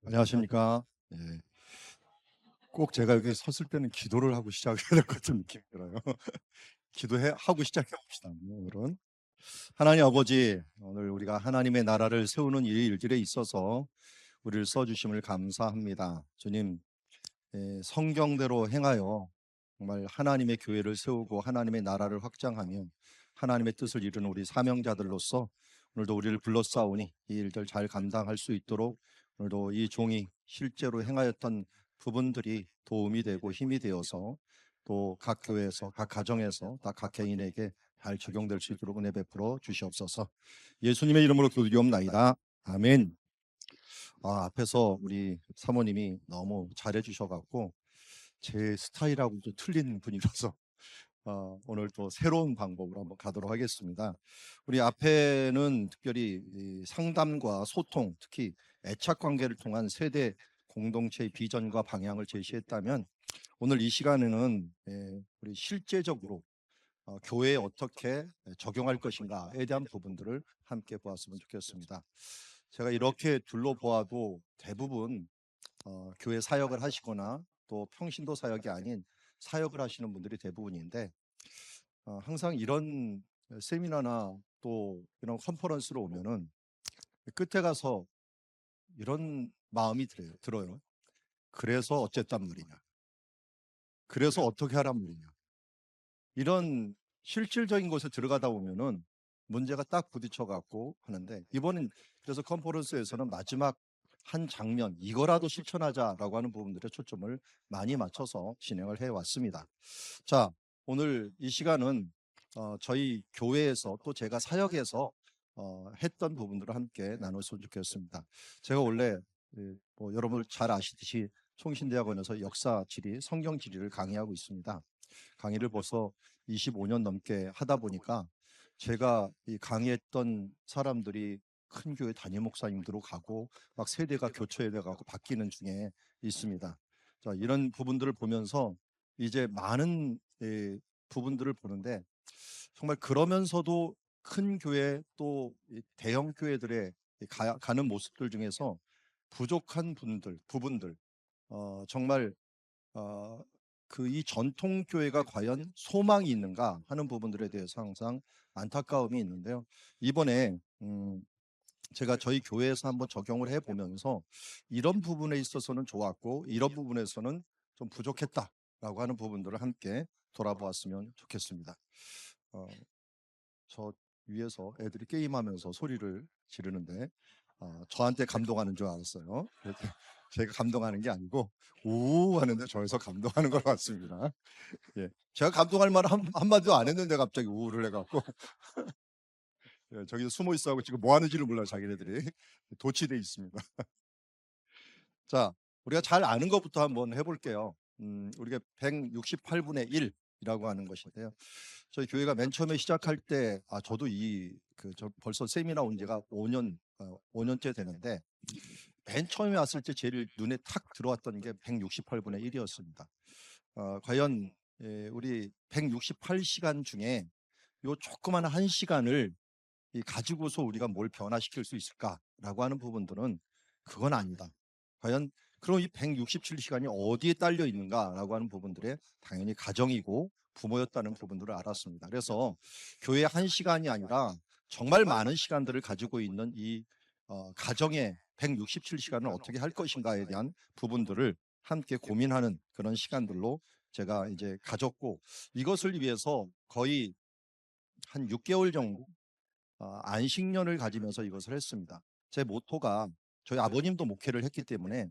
안녕하십니까. 예. 꼭 제가 여기 섰을 때는 기도를 하고 시작해야 될 것 같은 느낌이 들어요. 하고 시작해 봅시다. 오늘은 하나님 아버지, 오늘 우리가 하나님의 나라를 세우는 이 일들에 있어서 우리를 써주심을 감사합니다. 주님, 성경대로 행하여 정말 하나님의 교회를 세우고 하나님의 나라를 확장하며 하나님의 뜻을 이루는 우리 사명자들로서 오늘도 우리를 불러싸우니 이 일들 잘 감당할 수 있도록 오늘도 이 종이 실제로 행하였던 부분들이 도움이 되고 힘이 되어서 또 각 교회에서 각 가정에서 각 개인에게 잘 적용될 수 있도록 은혜 베풀어 주시옵소서. 예수님의 이름으로 기도드리옵나이다. 아멘. 앞에서 우리 사모님이 너무 잘해 주셔갖고 제 스타일하고 좀 틀린 분이라서 오늘 또 새로운 방법으로 한번 가도록 하겠습니다. 우리 앞에는 특별히 이 상담과 소통, 특히 애착 관계를 통한 세대 공동체의 비전과 방향을 제시했다면 오늘 이 시간에는 우리 실제적으로 교회에 어떻게 적용할 것인가에 대한 부분들을 함께 보았으면 좋겠습니다. 제가 이렇게 둘러보아도 대부분 교회 사역을 하시거나 또 평신도 사역이 아닌 사역을 하시는 분들이 대부분인데 항상 이런 세미나나 또 이런 컨퍼런스로 오면은 끝에 가서 이런 마음이 들어요. 그래서 어쨌단 말이냐. 그래서 어떻게 하란 말이냐. 이런 실질적인 곳에 들어가다 보면은 문제가 딱 부딪혀 갖고 하는데 이번엔 그래서 컨퍼런스에서는 마지막 한 장면 이거라도 실천하자라고 하는 부분들에 초점을 많이 맞춰서 진행을 해 왔습니다. 자, 오늘 이 시간은 저희 교회에서 또 제가 사역에서 했던 부분들을 함께 나눴으면 좋겠습니다. 제가 원래 뭐 여러분 잘 아시듯이 총신대학원에서 역사 지리, 성경 지리를 강의하고 있습니다. 강의를 벌써 25년 넘게 하다 보니까 제가 이 강의했던 사람들이 큰 교회 담임 목사님들로 가고 막 세대가 교체돼 가고 바뀌는 중에 있습니다. 자, 이런 부분들을 보면서 이제 많은 부분들을 보는데 정말 그러면서도 큰 교회 또 대형 교회들의 가는 모습들 중에서 부족한 부분들 정말 어, 그 이 전통 교회가 과연 소망이 있는가 하는 부분들에 대해서 항상 안타까움이 있는데요. 이번에 제가 저희 교회에서 한번 적용을 해 보면서 이런 부분에 있어서는 좋았고 이런 부분에서는 좀 부족했다라고 하는 부분들을 함께 돌아보았으면 좋겠습니다. 어, 저 위에서 애들이 게임하면서 소리를 지르는데 저한테 감동하는 줄 알았어요. 제가 감동하는 게 아니고 우 하는데 저에서 감동하는 것 같습니다. 예, 제가 감동할 말 한마디도 안 했는데 갑자기 우를 해갖고 예, 저기 숨어 있어하고 지금 뭐 하는지를 몰라요. 자기네들이 도취돼 있습니다. 자, 우리가 잘 아는 것부터 한번 해볼게요. 우리가 168분의 1이라고 하는 것인데요. 저희 교회가 맨 처음에 시작할 때, 저도 저 벌써 세미나 온 지가 5년째 되는데, 맨 처음에 왔을 때 제일 눈에 탁 들어왔던 게 168분의 1이었습니다. 과연 우리 168시간 중에 요 조그만 한 시간을 가지고서 우리가 뭘 변화시킬 수 있을까라고 하는 부분들은 그건 아니다. 과연 그럼 이 167시간이 어디에 딸려 있는가라고 하는 부분들에 당연히 가정이고 부모였다는 부분들을 알았습니다. 그래서 교회 한 시간이 아니라 정말 많은 시간들을 가지고 있는 이 가정의 167시간을 어떻게 할 것인가에 대한 부분들을 함께 고민하는 그런 시간들로 제가 이제 가졌고 이것을 위해서 거의 한 6개월 정도 안식년을 가지면서 이것을 했습니다. 제 모토가 저희 아버님도 목회를 했기 때문에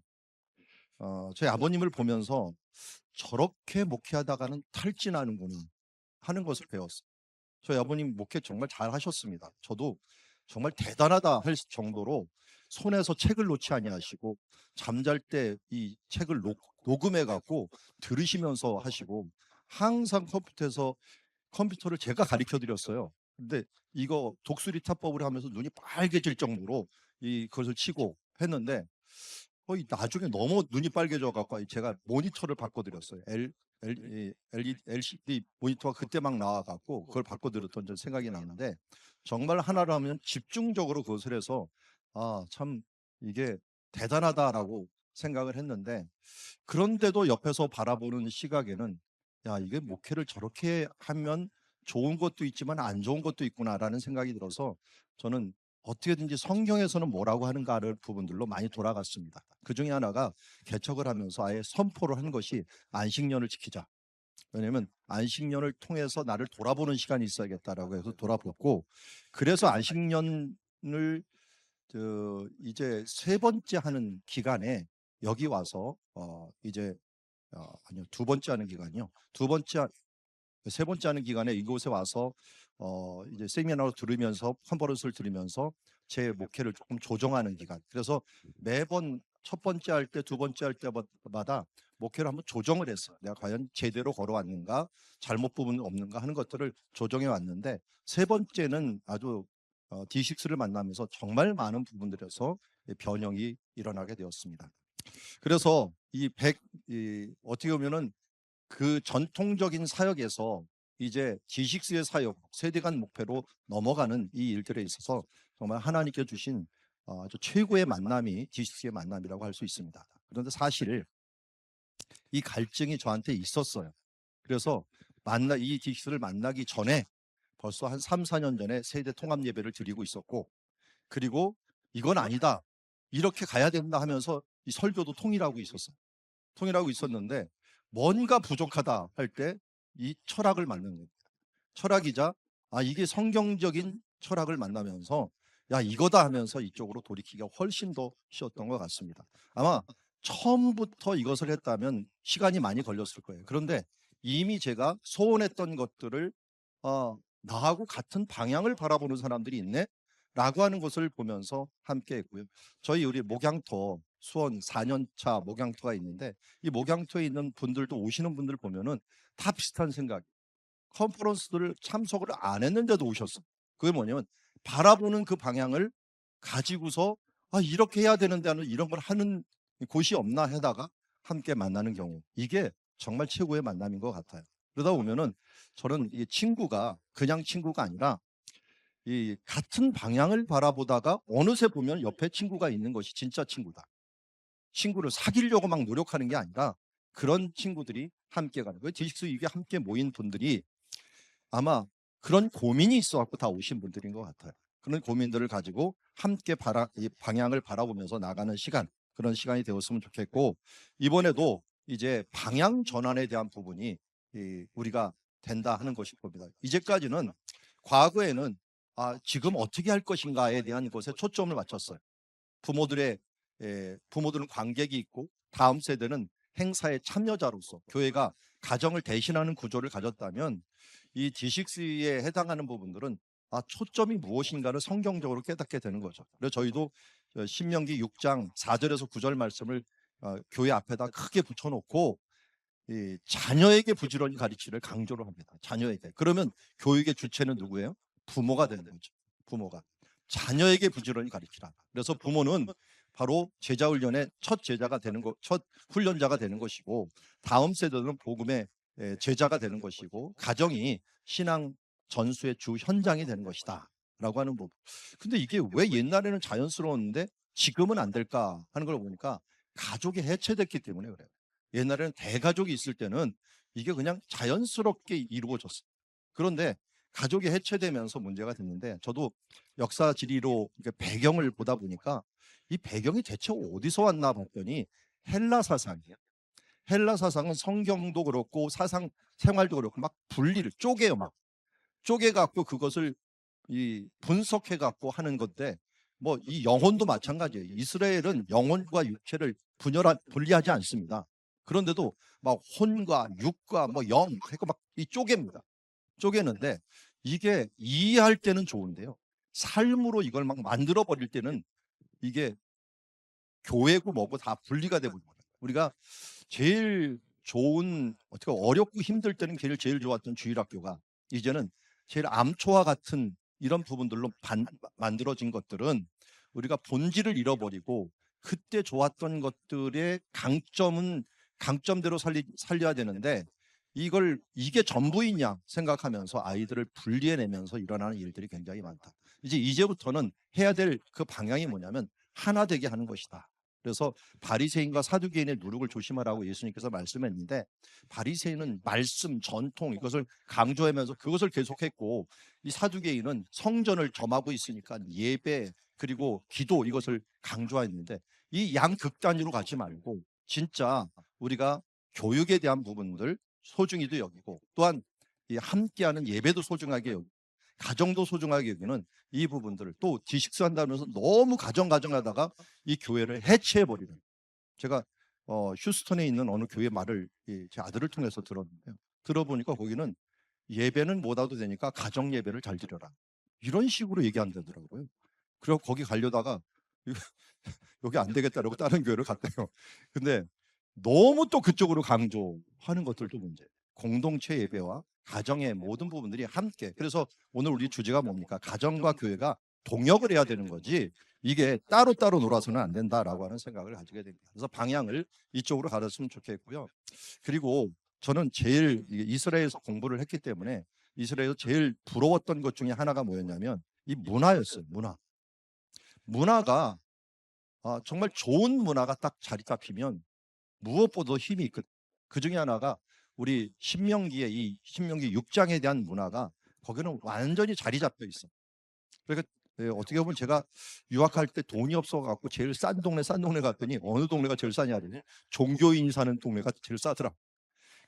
저희 아버님을 보면서 저렇게 목회하다가는 탈진하는구나 하는 것을 배웠어요. 저희 아버님 목회 정말 잘 하셨습니다. 저도 정말 대단하다 할 정도로 손에서 책을 놓지 아니하시고 잠잘 때 이 책을 녹음해 갖고 들으시면서 하시고 항상 컴퓨터를 제가 가르쳐 드렸어요. 근데 이거 독수리 타법을 하면서 눈이 빨개질 정도로 그것을 치고 했는데 거의 나중에 너무 눈이 빨개져 갖고 제가 모니터를 바꿔드렸어요. LCD 모니터가 그때 막 나와갖고 그걸 바꿔드렸던 전 생각이 나는데 정말 하나를 하면 집중적으로 그것을 해서 참 이게 대단하다라고 생각을 했는데, 그런데도 옆에서 바라보는 시각에는 야, 이게 목회를 저렇게 하면 좋은 것도 있지만 안 좋은 것도 있구나라는 생각이 들어서 저는 어떻게든지 성경에서는 뭐라고 하는가를 부분들로 많이 돌아갔습니다. 그 중에 하나가 개척을 하면서 아예 선포를 한 것이 안식년을 지키자. 왜냐하면 안식년을 통해서 나를 돌아보는 시간이 있어야겠다라고 해서 돌아보고, 그래서 안식년을 이제 세 번째 하는 기간에 여기 와서 이제 아니요, 두 번째 하는 기간이요. 세 번째 하는 기간에 이곳에 와서 이제 세미나로 들으면서 컨퍼런스를 들으면서 제 목회를 조금 조정하는 기간. 그래서 매번 첫 번째 할 때, 두 번째 할 때마다 목회를 한번 조정을 했어요. 내가 과연 제대로 걸어왔는가, 잘못 부분 없는가 하는 것들을 조정해 왔는데, 세 번째는 아주 D6를 만나면서 정말 많은 부분들에서 변형이 일어나게 되었습니다. 그래서 어떻게 보면은 그 전통적인 사역에서 이제 G6의 사역, 세대 간 목표로 넘어가는 이 일들에 있어서 정말 하나님께 주신 아주 최고의 만남이 G6의 만남이라고 할 수 있습니다. 그런데 사실 이 갈증이 저한테 있었어요. 그래서 이 G6를 만나기 전에 벌써 한 3, 4년 전에 세대 통합 예배를 드리고 있었고, 그리고 이건 아니다, 이렇게 가야 된다 하면서 이 설교도 통일하고 있었는데, 뭔가 부족하다 할 때 이 철학을 만나는 거예요. 철학이자 이게 성경적인 철학을 만나면서 야, 이거다 하면서 이쪽으로 돌이키기가 훨씬 더 쉬웠던 것 같습니다. 아마 처음부터 이것을 했다면 시간이 많이 걸렸을 거예요. 그런데 이미 제가 소원했던 것들을 나하고 같은 방향을 바라보는 사람들이 있네 라고 하는 것을 보면서 함께 했고요. 우리 목양터 수원 4년차 목양터가 있는데, 이 목양터에 있는 분들도, 오시는 분들 보면은 다 비슷한 생각, 컨퍼런스들을 참석을 안 했는데도 오셨어. 그게 뭐냐면 바라보는 그 방향을 가지고서 이렇게 해야 되는데 하는, 이런 걸 하는 곳이 없나 하다가 함께 만나는 경우, 이게 정말 최고의 만남인 것 같아요. 그러다 보면은 저는 이 친구가 그냥 친구가 아니라 이 같은 방향을 바라보다가 어느새 보면 옆에 친구가 있는 것이 진짜 친구다. 친구를 사귀려고 막 노력하는 게 아니라 그런 친구들이 함께 가는 거예요. D6 이게 함께 모인 분들이 아마 그런 고민이 있어갖고 다 오신 분들인 것 같아요. 그런 고민들을 가지고 함께 이 방향을 바라보면서 나가는 시간, 그런 시간이 되었으면 좋겠고, 이번에도 이제 방향 전환에 대한 부분이 우리가 된다 하는 것이 봅니다. 이제까지는, 과거에는 지금 어떻게 할 것인가에 대한 것에 초점을 맞췄어요. 부모들은 관객이 있고 다음 세대는 행사의 참여자로서 교회가 가정을 대신하는 구조를 가졌다면, 이 D6에 해당하는 부분들은 초점이 무엇인가를 성경적으로 깨닫게 되는 거죠. 그래서 저희도 신명기 6장 4절에서 9절 말씀을 교회 앞에다 크게 붙여놓고 이 자녀에게 부지런히 가르치를 강조를 합니다. 자녀에게. 그러면 교육의 주체는 누구예요? 부모가 되는 거죠. 부모가 자녀에게 부지런히 가르치라. 그래서 부모는 바로 제자 훈련의 첫 제자가 되는 첫 훈련자가 되는 것이고, 다음 세대는 복음의 제자가 되는 것이고, 가정이 신앙 전수의 주 현장이 되는 것이다라고 하는 부분. 근데 이게 왜 옛날에는 자연스러웠는데 지금은 안 될까 하는 걸 보니까 가족이 해체됐기 때문에 그래요. 옛날에는 대가족이 있을 때는 이게 그냥 자연스럽게 이루어졌어요. 그런데 가족이 해체되면서 문제가 됐는데, 저도 역사 지리로 배경을 보다 보니까 이 배경이 대체 어디서 왔나 봤더니 헬라 사상이에요. 헬라 사상은 성경도 그렇고 사상 생활도 그렇고 막 분리를 쪼개요. 막 쪼개갖고 그것을 분석해 갖고 하는 건데, 뭐 이 영혼도 마찬가지예요. 이스라엘은 영혼과 육체를 분리하지 않습니다. 그런데도 막 혼과 육과 뭐 영 해고 막 이 쪼갭니다. 쪼개는데 이게 이해할 때는 좋은데요, 삶으로 이걸 막 만들어 버릴 때는 이게 교회고 뭐고 다 분리가 되고 있는 거예요. 우리가 제일 좋은, 어떻게 어렵고 힘들 때는 제일 좋았던 주일학교가 이제는 제일 암초와 같은 이런 부분들로 만들어진 것들은 우리가 본질을 잃어버리고, 그때 좋았던 것들의 강점대로 살려야 되는데, 이게 전부이냐 생각하면서 아이들을 분리해내면서 일어나는 일들이 굉장히 많다. 이제부터는 해야 될 그 방향이 뭐냐면 하나 되게 하는 것이다 그래서 바리새인과 사두개인의 누룩을 조심하라고 예수님께서 말씀했는데, 바리새인은 말씀, 전통 이것을 강조하면서 그것을 계속했고, 이 사두개인은 성전을 점하고 있으니까 예배 그리고 기도 이것을 강조했는데, 이 양극단으로 가지 말고 진짜 우리가 교육에 대한 부분들 소중히도 여기고, 또한 이 함께하는 예배도 소중하게 여기고 가정도 소중하게 여기는 이 부분들을, 또 디식스 한다면서 너무 가정하다가 이 교회를 해체해버리는, 제가 휴스턴에 있는 어느 교회 말을 제 아들을 통해서 들었는데요. 들어보니까 거기는 예배는 못 와도 되니까 가정 예배를 잘 드려라, 이런 식으로 얘기한다더라고요. 그리고 거기 가려다가 여기 안 되겠다라고 다른 교회를 갔대요. 근데 너무 또 그쪽으로 강조하는 것들도 문제. 공동체 예배와 가정의 모든 부분들이 함께. 그래서 오늘 우리 주제가 뭡니까? 가정과 교회가 동역을 해야 되는 거지, 이게 따로따로 놀아서는 안 된다라고 하는 생각을 가지게 됩니다. 그래서 방향을 이쪽으로 가졌으면 좋겠고요. 그리고 저는 제일 이스라엘에서 공부를 했기 때문에 이스라엘에서 제일 부러웠던 것 중에 하나가 뭐였냐면 이 문화였어요. 문화가 정말 좋은 문화가 딱 자리 잡히면 무엇보다 힘이 있거든요. 그 중에 하나가 우리 신명기의 이 신명기 6장에 대한 문화가 거기는 완전히 자리 잡혀 있어. 그러니까 어떻게 보면 제가 유학할 때 돈이 없어 갖고 제일 싼 동네 갔더니 어느 동네가 제일 싸냐 그러니 종교인이 사는 동네가 제일 싸더라.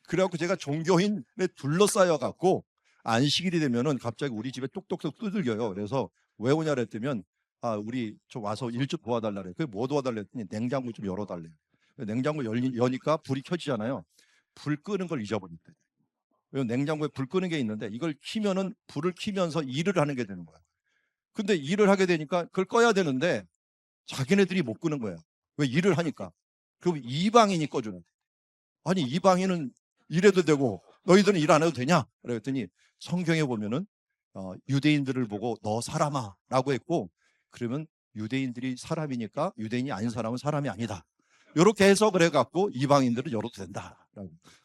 그래갖고 제가 종교인에 둘러싸여 갖고 안식일이 되면은 갑자기 우리 집에 똑똑똑 두들겨요. 그래서 왜 오냐 그랬더니 우리 좀 와서 일 좀 도와달라 그래. 그게 뭐 도와달라 했더니 냉장고 좀 열어달래요. 냉장고 여니까 불이 켜지잖아요. 불 끄는 걸 잊어버린대. 냉장고에 불 끄는 게 있는데 이걸 키면은 불을 키면서 일을 하는 게 되는 거야. 근데 일을 하게 되니까 그걸 꺼야 되는데 자기네들이 못 끄는 거야. 왜? 일을 하니까. 그럼 이방인이 꺼주는. 아니 이방인은 일해도 되고 너희들은 일 안 해도 되냐? 그랬더니 성경에 보면은 유대인들을 보고 너 사람아 라고 했고, 그러면 유대인들이 사람이니까 유대인이 아닌 사람은 사람이 아니다, 이렇게 해석을 해갖고 이방인들은 열어도 된다.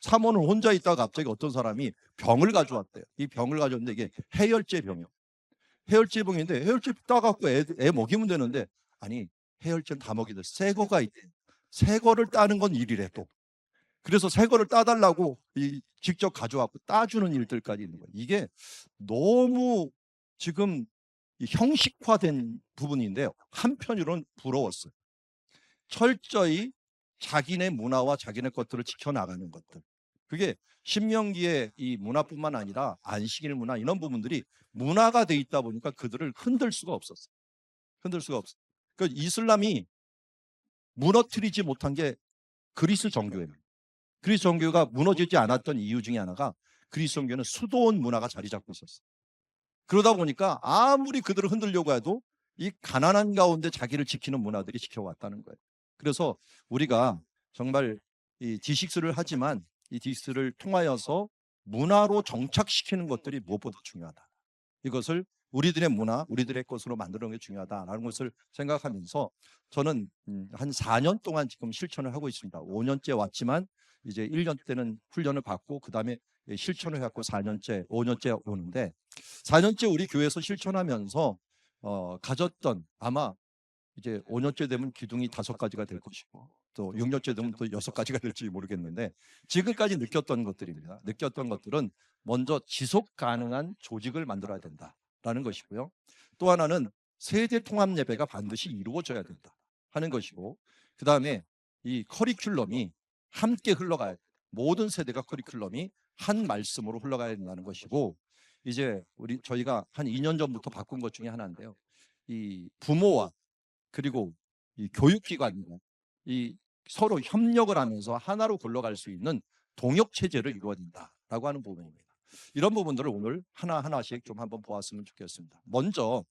사모는 혼자 있다가 갑자기 어떤 사람이 병을 가져왔대요. 이 병을 가져왔는데 이게 해열제 병이요. 해열제 병인데 해열제 따갖고 애 먹이면 되는데, 아니 해열제는 다 먹이들 새 거가 있대. 새 거를 따는 건 일이래 또. 그래서 새 거를 따달라고 직접 가져와서 따주는 일들까지 있는 거예요. 이게 너무 지금 형식화된 부분인데요. 한편으로는 부러웠어요. 철저히 자기네 문화와 자기네 것들을 지켜나가는 것들. 그게 신명기의 이 문화뿐만 아니라 안식일 문화 이런 부분들이 문화가 돼 있다 보니까 그들을 흔들 수가 없었어요. 흔들 수가 없어요. 그 이슬람이 무너뜨리지 못한 게 그리스 정교회입니다. 그리스 정교가 무너지지 않았던 이유 중에 하나가 그리스 정교는 수도원 문화가 자리 잡고 있었어요. 그러다 보니까 아무리 그들을 흔들려고 해도 이 가난한 가운데 자기를 지키는 문화들이 지켜왔다는 거예요. 그래서 우리가 정말 이 디식스를 하지만 이 디식스를 통하여서 문화로 정착시키는 것들이 무엇보다 중요하다. 이것을 우리들의 문화, 우리들의 것으로 만드는 게 중요하다라는 것을 생각하면서 저는 한 4년 동안 지금 실천을 하고 있습니다. 5년째 왔지만 이제 1년 때는 훈련을 받고 그다음에 실천을 해갖고 4년째, 5년째 오는데, 4년째 우리 교회에서 실천하면서 가졌던, 아마 이제 5년째 되면 기둥이 5가지가 될 것이고 또 6년째 되면 또 6가지가 될지 모르겠는데, 지금까지 느꼈던 것들입니다. 느꼈던 것들은 먼저 지속 가능한 조직을 만들어야 된다라는 것이고요. 또 하나는 세대 통합 예배가 반드시 이루어져야 된다 하는 것이고, 그 다음에 이 커리큘럼이 함께 흘러가야 돼. 모든 세대가 커리큘럼이 한 말씀으로 흘러가야 된다는 것이고, 이제 저희가 한 2년 전부터 바꾼 것 중에 하나인데요. 이 부모와 그리고 이 교육기관과 이 서로 협력을 하면서 하나로 굴러갈 수 있는 동역 체제를 이루어야 된다라고 하는 부분입니다. 이런 부분들을 오늘 하나하나씩 좀 한번 보았으면 좋겠습니다. 먼저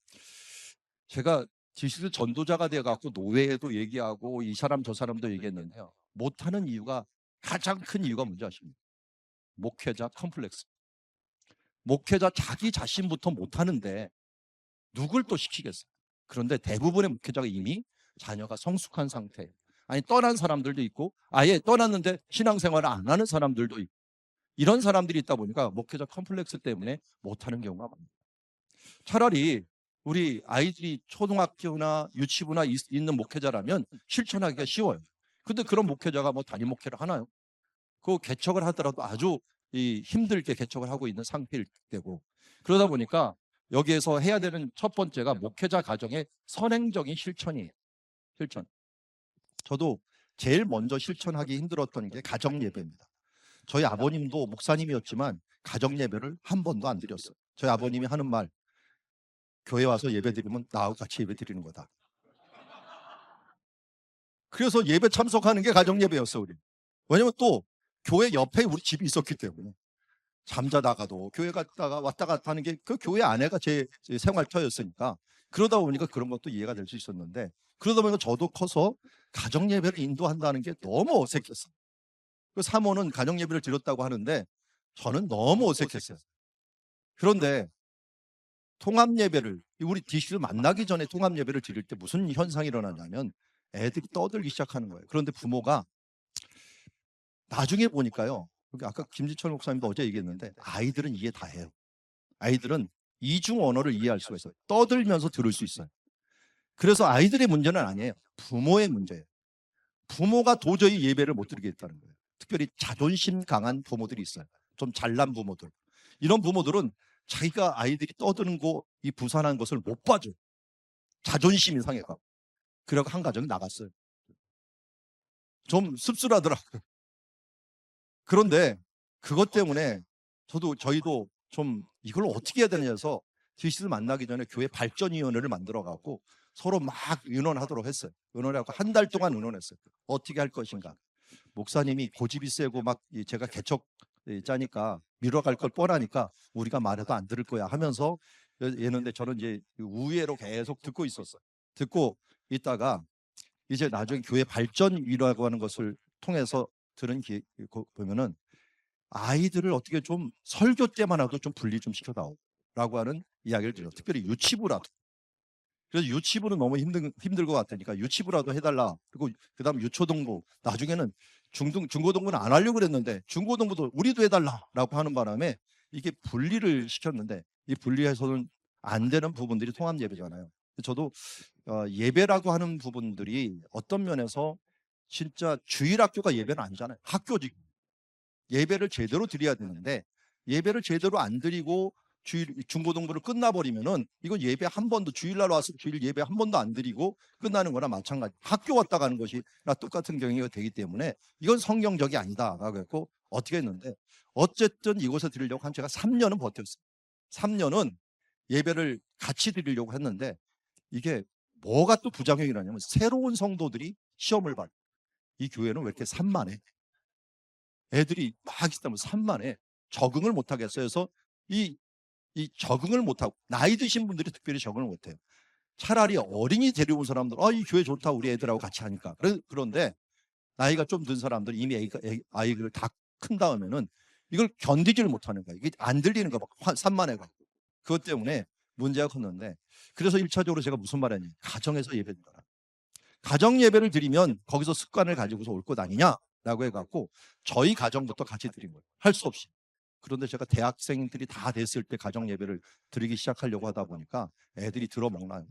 제가 디식스 전도자가 되어갖고 노회에도 얘기하고 이 사람 저 사람도 얘기했는데요. 못하는 이유가, 가장 큰 이유가 뭔지 아십니까? 목회자 컴플렉스. 목회자 자기 자신부터 못하는데 누굴 또 시키겠어요? 그런데 대부분의 목회자가 이미 자녀가 성숙한 상태예요. 아니 떠난 사람들도 있고 아예 떠났는데 신앙생활을 안 하는 사람들도 있고, 이런 사람들이 있다 보니까 목회자 컴플렉스 때문에 못하는 경우가 많아요. 차라리 우리 아이들이 초등학교나 유치부나 있는 목회자라면 실천하기가 쉬워요. 근데 그런 목회자가 뭐 단임 목회를 하나요? 그 개척을 하더라도 아주 힘들게 개척을 하고 있는 상태일 때고, 그러다 보니까 여기에서 해야 되는 첫 번째가 목회자 가정의 선행적인 실천이에요. 실천. 저도 제일 먼저 실천하기 힘들었던 게 가정 예배입니다. 저희 아버님도 목사님이었지만 가정 예배를 한 번도 안 드렸어요. 저희 아버님이 하는 말, 교회 와서 예배 드리면 나하고 같이 예배 드리는 거다. 그래서 예배 참석하는 게 가정 예배였어, 우리. 왜냐면 또 교회 옆에 우리 집이 있었기 때문에. 잠자다가도 교회 갔다가 왔다 갔다 하는 게 그 교회 안에가 제 생활터였으니까, 그러다 보니까 그런 것도 이해가 될 수 있었는데, 그러다 보니까 저도 커서 가정 예배를 인도한다는 게 너무 어색했어요. 그 사모는 가정 예배를 드렸다고 하는데 저는 너무 어색했어요. 그런데 통합 예배를, 우리 DC를 만나기 전에 통합 예배를 드릴 때 무슨 현상이 일어나냐면 애들이 떠들기 시작하는 거예요. 그런데 부모가 나중에 보니까요, 아까 김지철 목사님도 어제 얘기했는데 아이들은 이해 다 해요. 아이들은 이중 언어를 이해할 수가 있어요. 떠들면서 들을 수 있어요. 그래서 아이들의 문제는 아니에요. 부모의 문제예요. 부모가 도저히 예배를 못 드리겠다는 거예요. 특별히 자존심 강한 부모들이 있어요. 좀 잘난 부모들. 이런 부모들은 자기가 아이들이 떠드는 거, 이 부산한 것을 못 봐줘. 자존심이 상해가. 그래서 한 가정이 나갔어요. 좀 씁쓸하더라고요. 그런데 그것 때문에 저희도 좀 이걸 어떻게 해야 되냐 해서 DC를 만나기 전에 교회 발전위원회를 만들어 갖고 서로 막 의논하도록 했어요. 의논하고 한 달 동안 의논했어요. 어떻게 할 것인가. 목사님이 고집이 세고 막 제가 개척 짜니까 밀어갈 걸 뻔하니까 우리가 말해도 안 들을 거야 하면서 얘는데 저는 이제 우회로 계속 듣고 있었어요. 듣고 있다가 이제 나중에 교회 발전위라고 하는 것을 통해서 들은 보면은 아이들을 어떻게 좀 설교 때만이라도 좀 분리 좀 시켜다오라고 하는 이야기를 들어요. 특별히 유치부라도. 그래서 유치부는 너무 힘들 것 같으니까 유치부라도 해달라. 그리고 그다음 유초동부, 나중에는 중고등부는 안 하려고 그랬는데 중고등부도 우리도 해달라라고 하는 바람에 이게 분리를 시켰는데, 이 분리해서는 안 되는 부분들이 통합 예배잖아요. 저도 예배라고 하는 부분들이 어떤 면에서 진짜 주일학교가 예배는 아니잖아요. 학교지. 예배를 제대로 드려야 되는데 예배를 제대로 안 드리고 중고등부를 끝나버리면은 이건 예배 한 번도, 주일날 와서 주일 예배 한 번도 안 드리고 끝나는 거나 마찬가지. 학교 왔다 가는 것이 똑같은 경우가 되기 때문에 이건 성경적이 아니다라고 했고, 어떻게 했는데 어쨌든 이곳에 드리려고 한 제가 3년은 버텼어요. 3년은 예배를 같이 드리려고 했는데 이게 뭐가 또 부작용이 나냐면 새로운 성도들이 시험을 받아요. 이 교회는 왜 이렇게 산만해? 애들이 막 있다면 산만해. 적응을 못 하겠어요. 그래서 이 적응을 못 하고, 나이 드신 분들이 특별히 적응을 못 해요. 차라리 어린이 데려온 사람들, 이 교회 좋다, 우리 애들하고 같이 하니까. 그런데 나이가 좀 든 사람들, 이미 아이를 다 큰 다음에는 이걸 견디지를 못하는 거야. 이게 안 들리는 거 막 산만해가지고. 그것 때문에 문제가 컸는데, 그래서 1차적으로 제가 무슨 말 했냐면 가정에서 예배 드려라. 가정 예배를 드리면 거기서 습관을 가지고서 올 것 아니냐라고 해갖고 저희 가정부터 같이 드린 거예요. 할 수 없이. 그런데 제가 대학생들이 다 됐을 때 가정 예배를 드리기 시작하려고 하다 보니까 애들이 들어먹나요.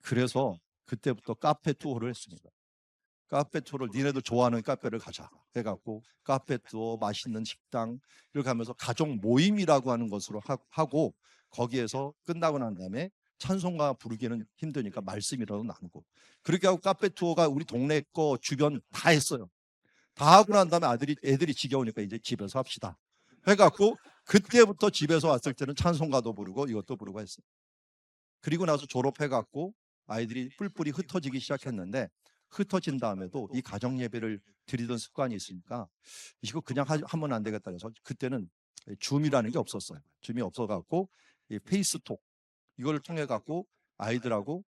그래서 그때부터 카페 투어를 했습니다. 카페 투어를, 니네들 좋아하는 카페를 가자 해갖고 카페 투어, 맛있는 식당 이렇게 하면서 가족 모임이라고 하는 것으로 하고, 거기에서 끝나고 난 다음에 찬송가 부르기는 힘드니까 말씀이라도 나누고, 그렇게 하고 카페 투어가 우리 동네 거 주변 다 했어요. 다 하고 난 다음에 애들이 지겨우니까 이제 집에서 합시다 해갖고 그때부터 집에서 왔을 때는 찬송가도 부르고 이것도 부르고 했어요. 그리고 나서 졸업해갖고 아이들이 뿔뿔이 흩어지기 시작했는데, 흩어진 다음에도 이 가정 예배를 드리던 습관이 있으니까 이거 그냥 하면 안 되겠다 해서 그때는 줌이라는 게 없었어요. 줌이 없어갖고 이 페이스톡 이걸 통해 갖고 아이들하고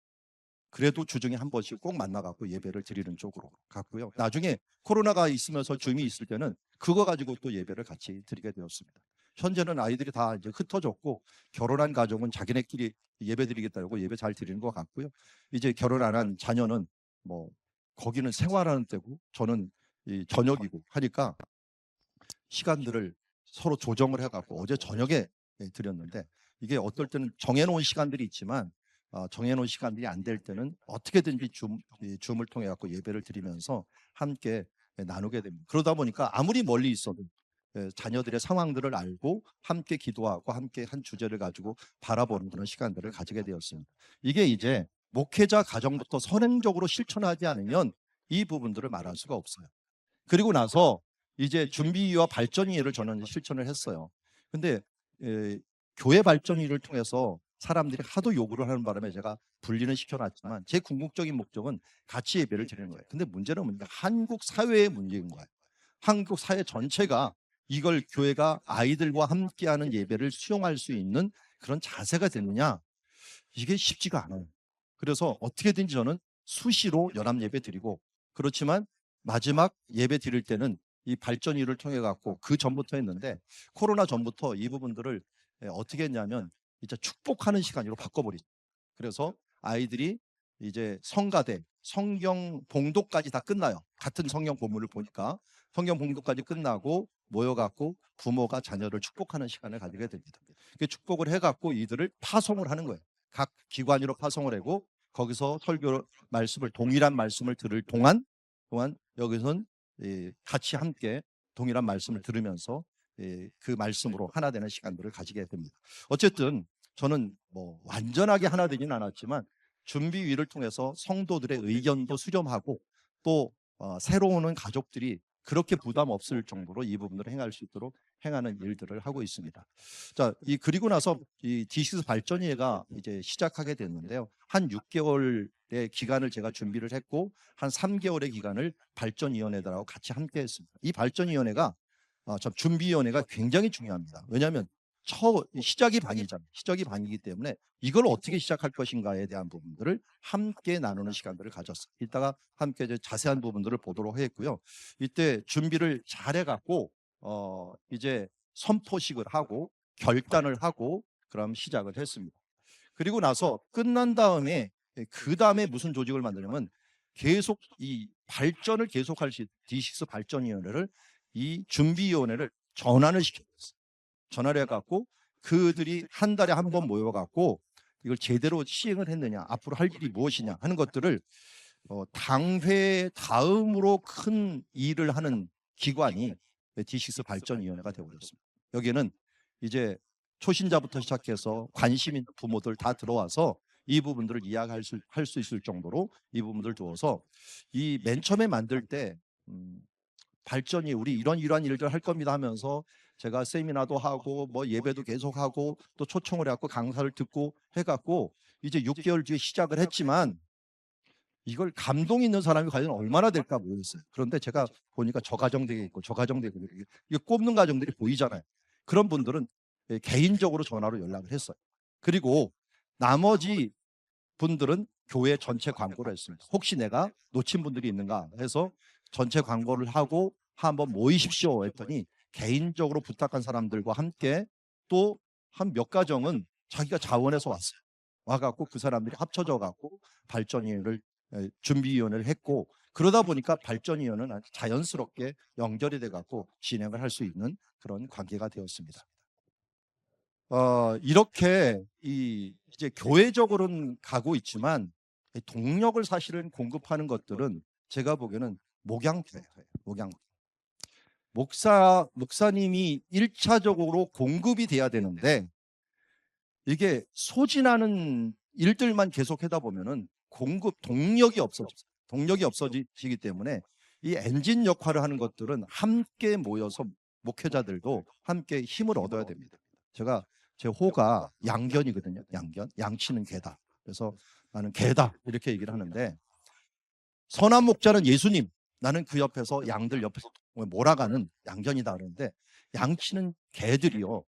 그래도 주중에 한 번씩 꼭 만나갖고 예배를 드리는 쪽으로 갔고요. 나중에 코로나가 있으면서 줌이 있을 때는 그거 가지고 또 예배를 같이 드리게 되었습니다. 현재는 아이들이 다 이제 흩어졌고 결혼한 가정은 자기네끼리 예배 드리겠다고 예배 잘 드리는 것 같고요. 이제 결혼 안 한 자녀는 뭐 거기는 생활하는 때고 저는 이 저녁이고 하니까 시간들을 서로 조정을 해갖고 어제 저녁에 드렸는데, 이게 어떨 때는 정해놓은 시간들이 있지만 정해놓은 시간들이 안 될 때는 어떻게든지 줌을 통해 갖고 예배를 드리면서 함께 나누게 됩니다. 그러다 보니까 아무리 멀리 있어도 자녀들의 상황들을 알고 함께 기도하고 함께 한 주제를 가지고 바라보는 그런 시간들을 가지게 되었습니다. 이게 이제 목회자 가정부터 선행적으로 실천하지 않으면 이 부분들을 말할 수가 없어요. 그리고 나서 이제 준비위와 발전위를 저는 실천을 했어요. 근데 교회 발전위를 통해서 사람들이 하도 요구를 하는 바람에 제가 분리는 시켜놨지만 제 궁극적인 목적은 같이 예배를 드리는 거예요. 근데 문제는 뭐냐, 한국 사회의 문제인 거예요. 한국 사회 전체가 이걸 교회가 아이들과 함께하는 예배를 수용할 수 있는 그런 자세가 되느냐, 이게 쉽지가 않아요. 그래서 어떻게든지 저는 수시로 연합 예배 드리고, 그렇지만 마지막 예배 드릴 때는 이 발전위를 통해 갖고, 그 전부터 했는데 코로나 전부터 이 부분들을 어떻게 했냐면 이제 축복하는 시간으로 바꿔버리죠. 그래서 아이들이 이제 성가대, 성경 봉독까지 다 끝나요. 같은 성경 본문을 보니까 성경 봉독까지 끝나고 모여갖고 부모가 자녀를 축복하는 시간을 가지게 됩니다. 축복을 해갖고 이들을 파송을 하는 거예요. 각 기관으로 파송을 하고 거기서 설교 말씀을, 동일한 말씀을 들을 동안 여기서는 같이 함께 동일한 말씀을 들으면서 그 말씀으로 하나 되는 시간들을 가지게 됩니다. 어쨌든 저는 뭐 완전하게 하나 되진 않았지만 준비위를 통해서 성도들의 의견도 수렴하고 또 새로 오는 가족들이 그렇게 부담 없을 정도로 이 부분들을 행할 수 있도록 행하는 일들을 하고 있습니다. 자, 그리고 나서 이 D6 발전위회가 이제 시작하게 됐는데요. 한 6개월의 기간을 제가 준비를 했고 한 3개월의 기간을 발전위원회들하고 같이 함께 했습니다. 이 발전위원회가 준비위원회가 굉장히 중요합니다. 왜냐하면 시작이 반이잖아요. 시작이 반이기 때문에 이걸 어떻게 시작할 것인가에 대한 부분들을 함께 나누는 시간들을 가졌어요. 이따가 함께 이제 자세한 부분들을 보도록 했고요. 이때 준비를 잘 해갖고 이제 선포식을 하고 결단을 하고 그럼 시작을 했습니다. 그리고 나서 끝난 다음에 그 다음에 무슨 조직을 만드냐면 계속 이 발전을 계속할 수 있는 D6 발전위원회를, 이 준비위원회를 전환을 시켰어요. 전화를 해갖고 그들이 한 달에 한 번 모여갖고 이걸 제대로 시행을 했느냐, 앞으로 할 일이 무엇이냐 하는 것들을 당회 다음으로 큰 일을 하는 기관이 D6 발전위원회가 되어버렸습니다. 여기는 이제 초신자부터 시작해서 관심 있는 부모들 다 들어와서 이 부분들을 이야기할 수 있을 정도로 이 부분들을 두어서 이 맨 처음에 만들 때 발전이 우리 이러한 일들 할 겁니다 하면서 제가 세미나도 하고 뭐 예배도 계속하고 또 초청을 해갖고 강사를 듣고 해갖고 이제 6개월 뒤에 시작을 했지만 이걸 감동 있는 사람이 과연 얼마나 될까 모르겠어요. 그런데 제가 보니까 저 가정들이 있고 저 가정들이 있고 이게 꼽는 가정들이 보이잖아요. 그런 분들은 개인적으로 전화로 연락을 했어요. 그리고 나머지 분들은 교회 전체 광고를 했습니다. 혹시 내가 놓친 분들이 있는가 해서 전체 광고를 하고 한번 모이십시오 했더니 개인적으로 부탁한 사람들과 함께 또 한 몇 가정은 자기가 자원해서 왔어요. 와갖고 그 사람들이 합쳐져 갖고 발전위원회를 준비위원회를 했고, 그러다 보니까 발전위원회는 아주 자연스럽게 연결이 돼 갖고 진행을 할 수 있는 그런 관계가 되었습니다. 이렇게 이제 교회적으로는 가고 있지만 동력을 사실은 공급하는 것들은 제가 보기에는 목양토예요. 목양토. 목사님이 1차적으로 공급이 돼야 되는데 이게 소진하는 일들만 계속 하다 보면은 동력이 없어져요. 동력이 없어지기 때문에 이 엔진 역할을 하는 것들은 함께 모여서 목회자들도 함께 힘을 얻어야 됩니다. 제 호가 양견이거든요. 양치는 개다. 그래서 나는 개다 이렇게 얘기를 하는데, 선한 목자는 예수님, 나는 그 옆에서 양들 옆에서 몰아가는 양견이다 그러는데, 양치는 개들이요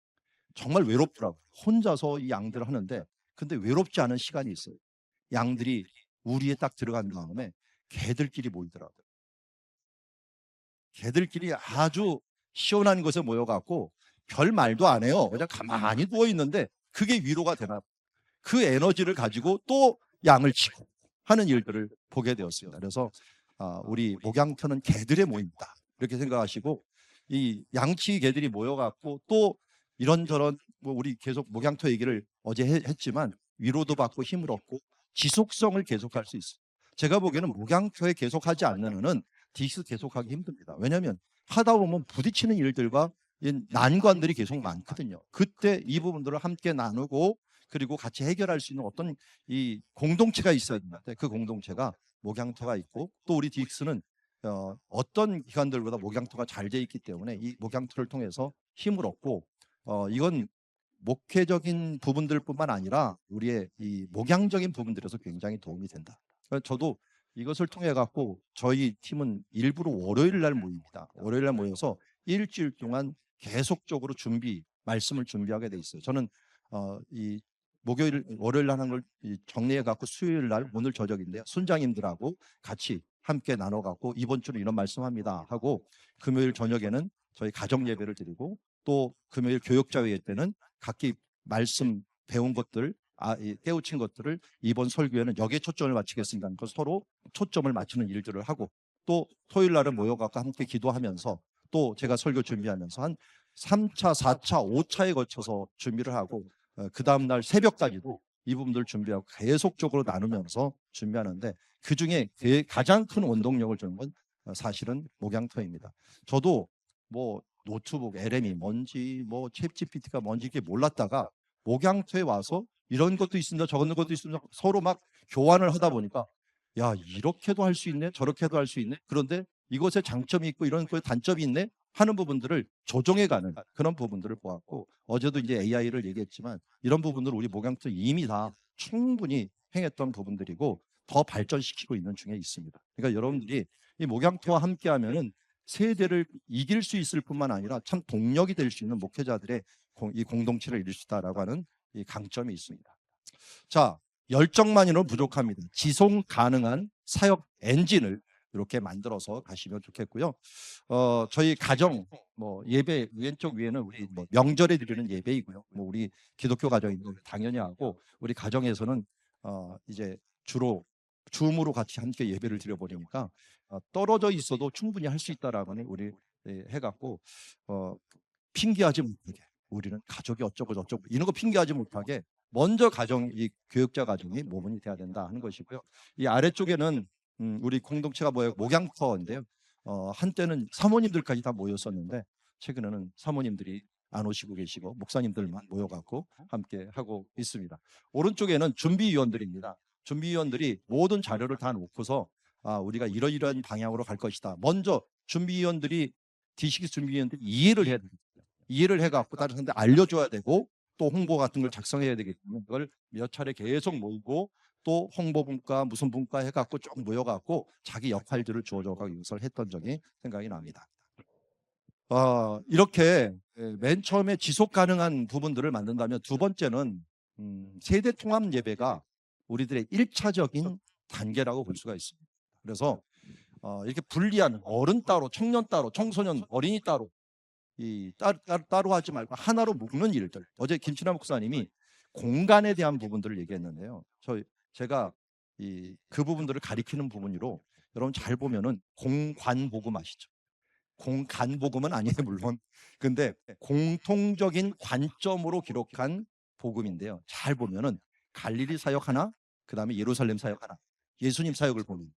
정말 외롭더라고요. 혼자서 이 양들을 하는데 근데 외롭지 않은 시간이 있어요. 양들이 우리에 딱 들어간 다음에 개들끼리 모이더라고요. 개들끼리 아주 시원한 곳에 모여갖고 별 말도 안 해요. 그냥 가만히 누워 있는데 그게 위로가 되나, 그 에너지를 가지고 또 양을 치고 하는 일들을 보게 되었습니다. 그래서 우리 목양터는 개들의 모임이다 이렇게 생각하시고, 이 양치 개들이 모여갖고 또 이런저런 우리 계속 목양터 얘기를 어제 했지만 위로도 받고 힘을 얻고 지속성을 계속할 수 있어요. 제가 보기에는 목양토에 계속하지 않는 한은 디식스 계속하기 힘듭니다. 왜냐하면 하다 보면 부딪히는 일들과 난관들이 계속 많거든요. 그때 이 부분들을 함께 나누고 그리고 같이 해결할 수 있는 어떤 이 공동체가 있어야 되는데 그 공동체가 목양토가 있고 또 우리 디식스는 어떤 기관들보다 목양토가 잘 돼 있기 때문에 이 목양토를 통해서 힘을 얻고 이건 목회적인 부분들뿐만 아니라 우리의 이 목양적인 부분들에서 굉장히 도움이 된다. 그래서 저도 이것을 통해 갖고 저희 팀은 일부러 월요일 날 모입니다. 월요일 날 모여서 일주일 동안 계속적으로 말씀을 준비하게 돼 있어요. 저는 이 월요일 날 하는 걸 정리해 갖고 수요일 날 오늘 저녁인데요. 순장님들하고 같이 함께 나눠 갖고 이번 주는 이런 말씀합니다 하고 금요일 저녁에는 저희 가정 예배를 드리고 또 금요일 교역자회 때는 각기 말씀 배운 것들 깨우친 것들을 이번 설교에는 여기에 초점을 맞추겠습니다. 그 서로 초점을 맞추는 일들을 하고 또 토요일 날은 모여갖고 함께 기도하면서 또 제가 설교 준비하면서 한 3차, 4차, 5차에 거쳐서 준비를 하고 그 다음날 새벽까지도 이 부분들 준비하고 계속적으로 나누면서 준비하는데 그중에 가장 큰 원동력을 주는 건 사실은 목양토입니다. 저도 뭐 노트북, LM이 뭔지 뭐 챗GPT가 뭔지 이렇게 몰랐다가 목양토에 와서 이런 것도 있습니다. 저런 것도 있습니다. 서로 막 교환을 하다 보니까 야 이렇게도 할 수 있네 저렇게도 할 수 있네 그런데 이것에 장점이 있고 이런 거에 단점이 있네 하는 부분들을 조정해가는 그런 부분들을 보았고 어제도 이제 AI를 얘기했지만 이런 부분들을 우리 목양토 이미 다 충분히 행했던 부분들이고 더 발전시키고 있는 중에 있습니다. 그러니까 여러분들이 이 목양토와 함께하면은 세대를 이길 수 있을 뿐만 아니라 참 동력이 될 수 있는 목회자들의 이 공동체를 이룰 수 있다라고 하는 이 강점이 있습니다. 자, 열정만으로는 부족합니다. 지속 가능한 사역 엔진을 이렇게 만들어서 가시면 좋겠고요. 저희 가정 예배 왼쪽 위에는 우리 명절에 드리는 예배이고요. 우리 기독교 가정이 당연히 하고 우리 가정에서는 이제 주로 줌으로 같이 함께 예배를 드려버리니까 떨어져 있어도 충분히 할 수 있다라고는 우리 해갖고 핑계하지 못하게 우리는 가족이 어쩌고 저쩌고 이런 거 핑계하지 못하게 먼저 이 교육자 가정이 모범이 돼야 된다 하는 것이고요. 이 아래쪽에는 우리 공동체가 목양터인데요. 한때는 사모님들까지 다 모였었는데 최근에는 사모님들이 안 오시고 계시고 목사님들만 모여갖고 함께 하고 있습니다. 오른쪽에는 준비위원들입니다. 준비위원들이 모든 자료를 다 놓고서 우리가 이러이러한 방향으로 갈 것이다. 먼저 디식스 준비위원들이 이해를 해야 됩니다. 이해를 해갖고 다른 사람들 알려줘야 되고 또 홍보 같은 걸 작성해야 되기 때문에 그걸 몇 차례 계속 모이고 또 홍보분과 무슨 분과 해갖고 쭉 모여갖고 자기 역할들을 주어줘가지고 이것을 했던 적이 생각이 납니다. 이렇게 맨 처음에 지속 가능한 부분들을 만든다면 두 번째는 세대 통합 예배가 우리들의 1차적인 단계라고 볼 수가 있습니다. 그래서 이렇게 분리하는 어른 따로, 청년 따로, 청소년, 어린이 따로 따로 하지 말고 하나로 묶는 일들. 어제 김춘하 목사님이 공간에 대한 부분들을 얘기했는데요. 제가 그 부분들을 가리키는 부분으로 여러분 잘 보면은 공관복음 아시죠? 공간복음은 아니에요 물론. 근데 공통적인 관점으로 기록한 복음인데요. 잘 보면은 갈릴리 사역 하나, 그 다음에 예루살렘 사역 하나, 예수님 사역을 보면.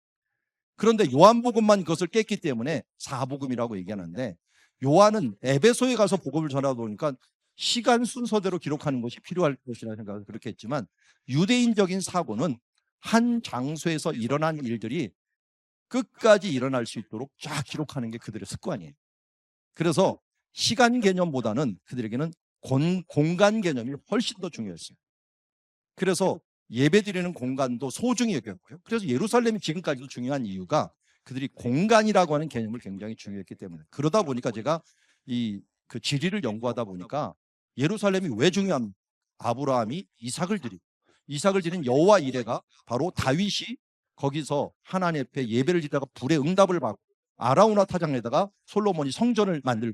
그런데 요한복음만 그것을 깼기 때문에 사복음이라고 얘기하는데 요한은 에베소에 가서 복음을 전하다 보니까 시간 순서대로 기록하는 것이 필요할 것이라 생각을 그렇게 했지만 유대인적인 사고는 한 장소에서 일어난 일들이 끝까지 일어날 수 있도록 쫙 기록하는 게 그들의 습관이에요. 그래서 시간 개념보다는 그들에게는 공간 개념이 훨씬 더 중요했어요. 그래서 예배드리는 공간도 소중히 여겼고요. 그래서 예루살렘이 지금까지도 중요한 이유가 그들이 공간이라고 하는 개념을 굉장히 중요했기 때문에. 그러다 보니까 제가 그 지리를 연구하다 보니까 예루살렘이 왜 중요합니까? 아브라함이 이삭을 드린 여호와 이레가 바로 다윗이 거기서 하나님 앞에 예배를 드리다가 불의 응답을 받고 아라우나 타장에다가 솔로몬이 성전을 만든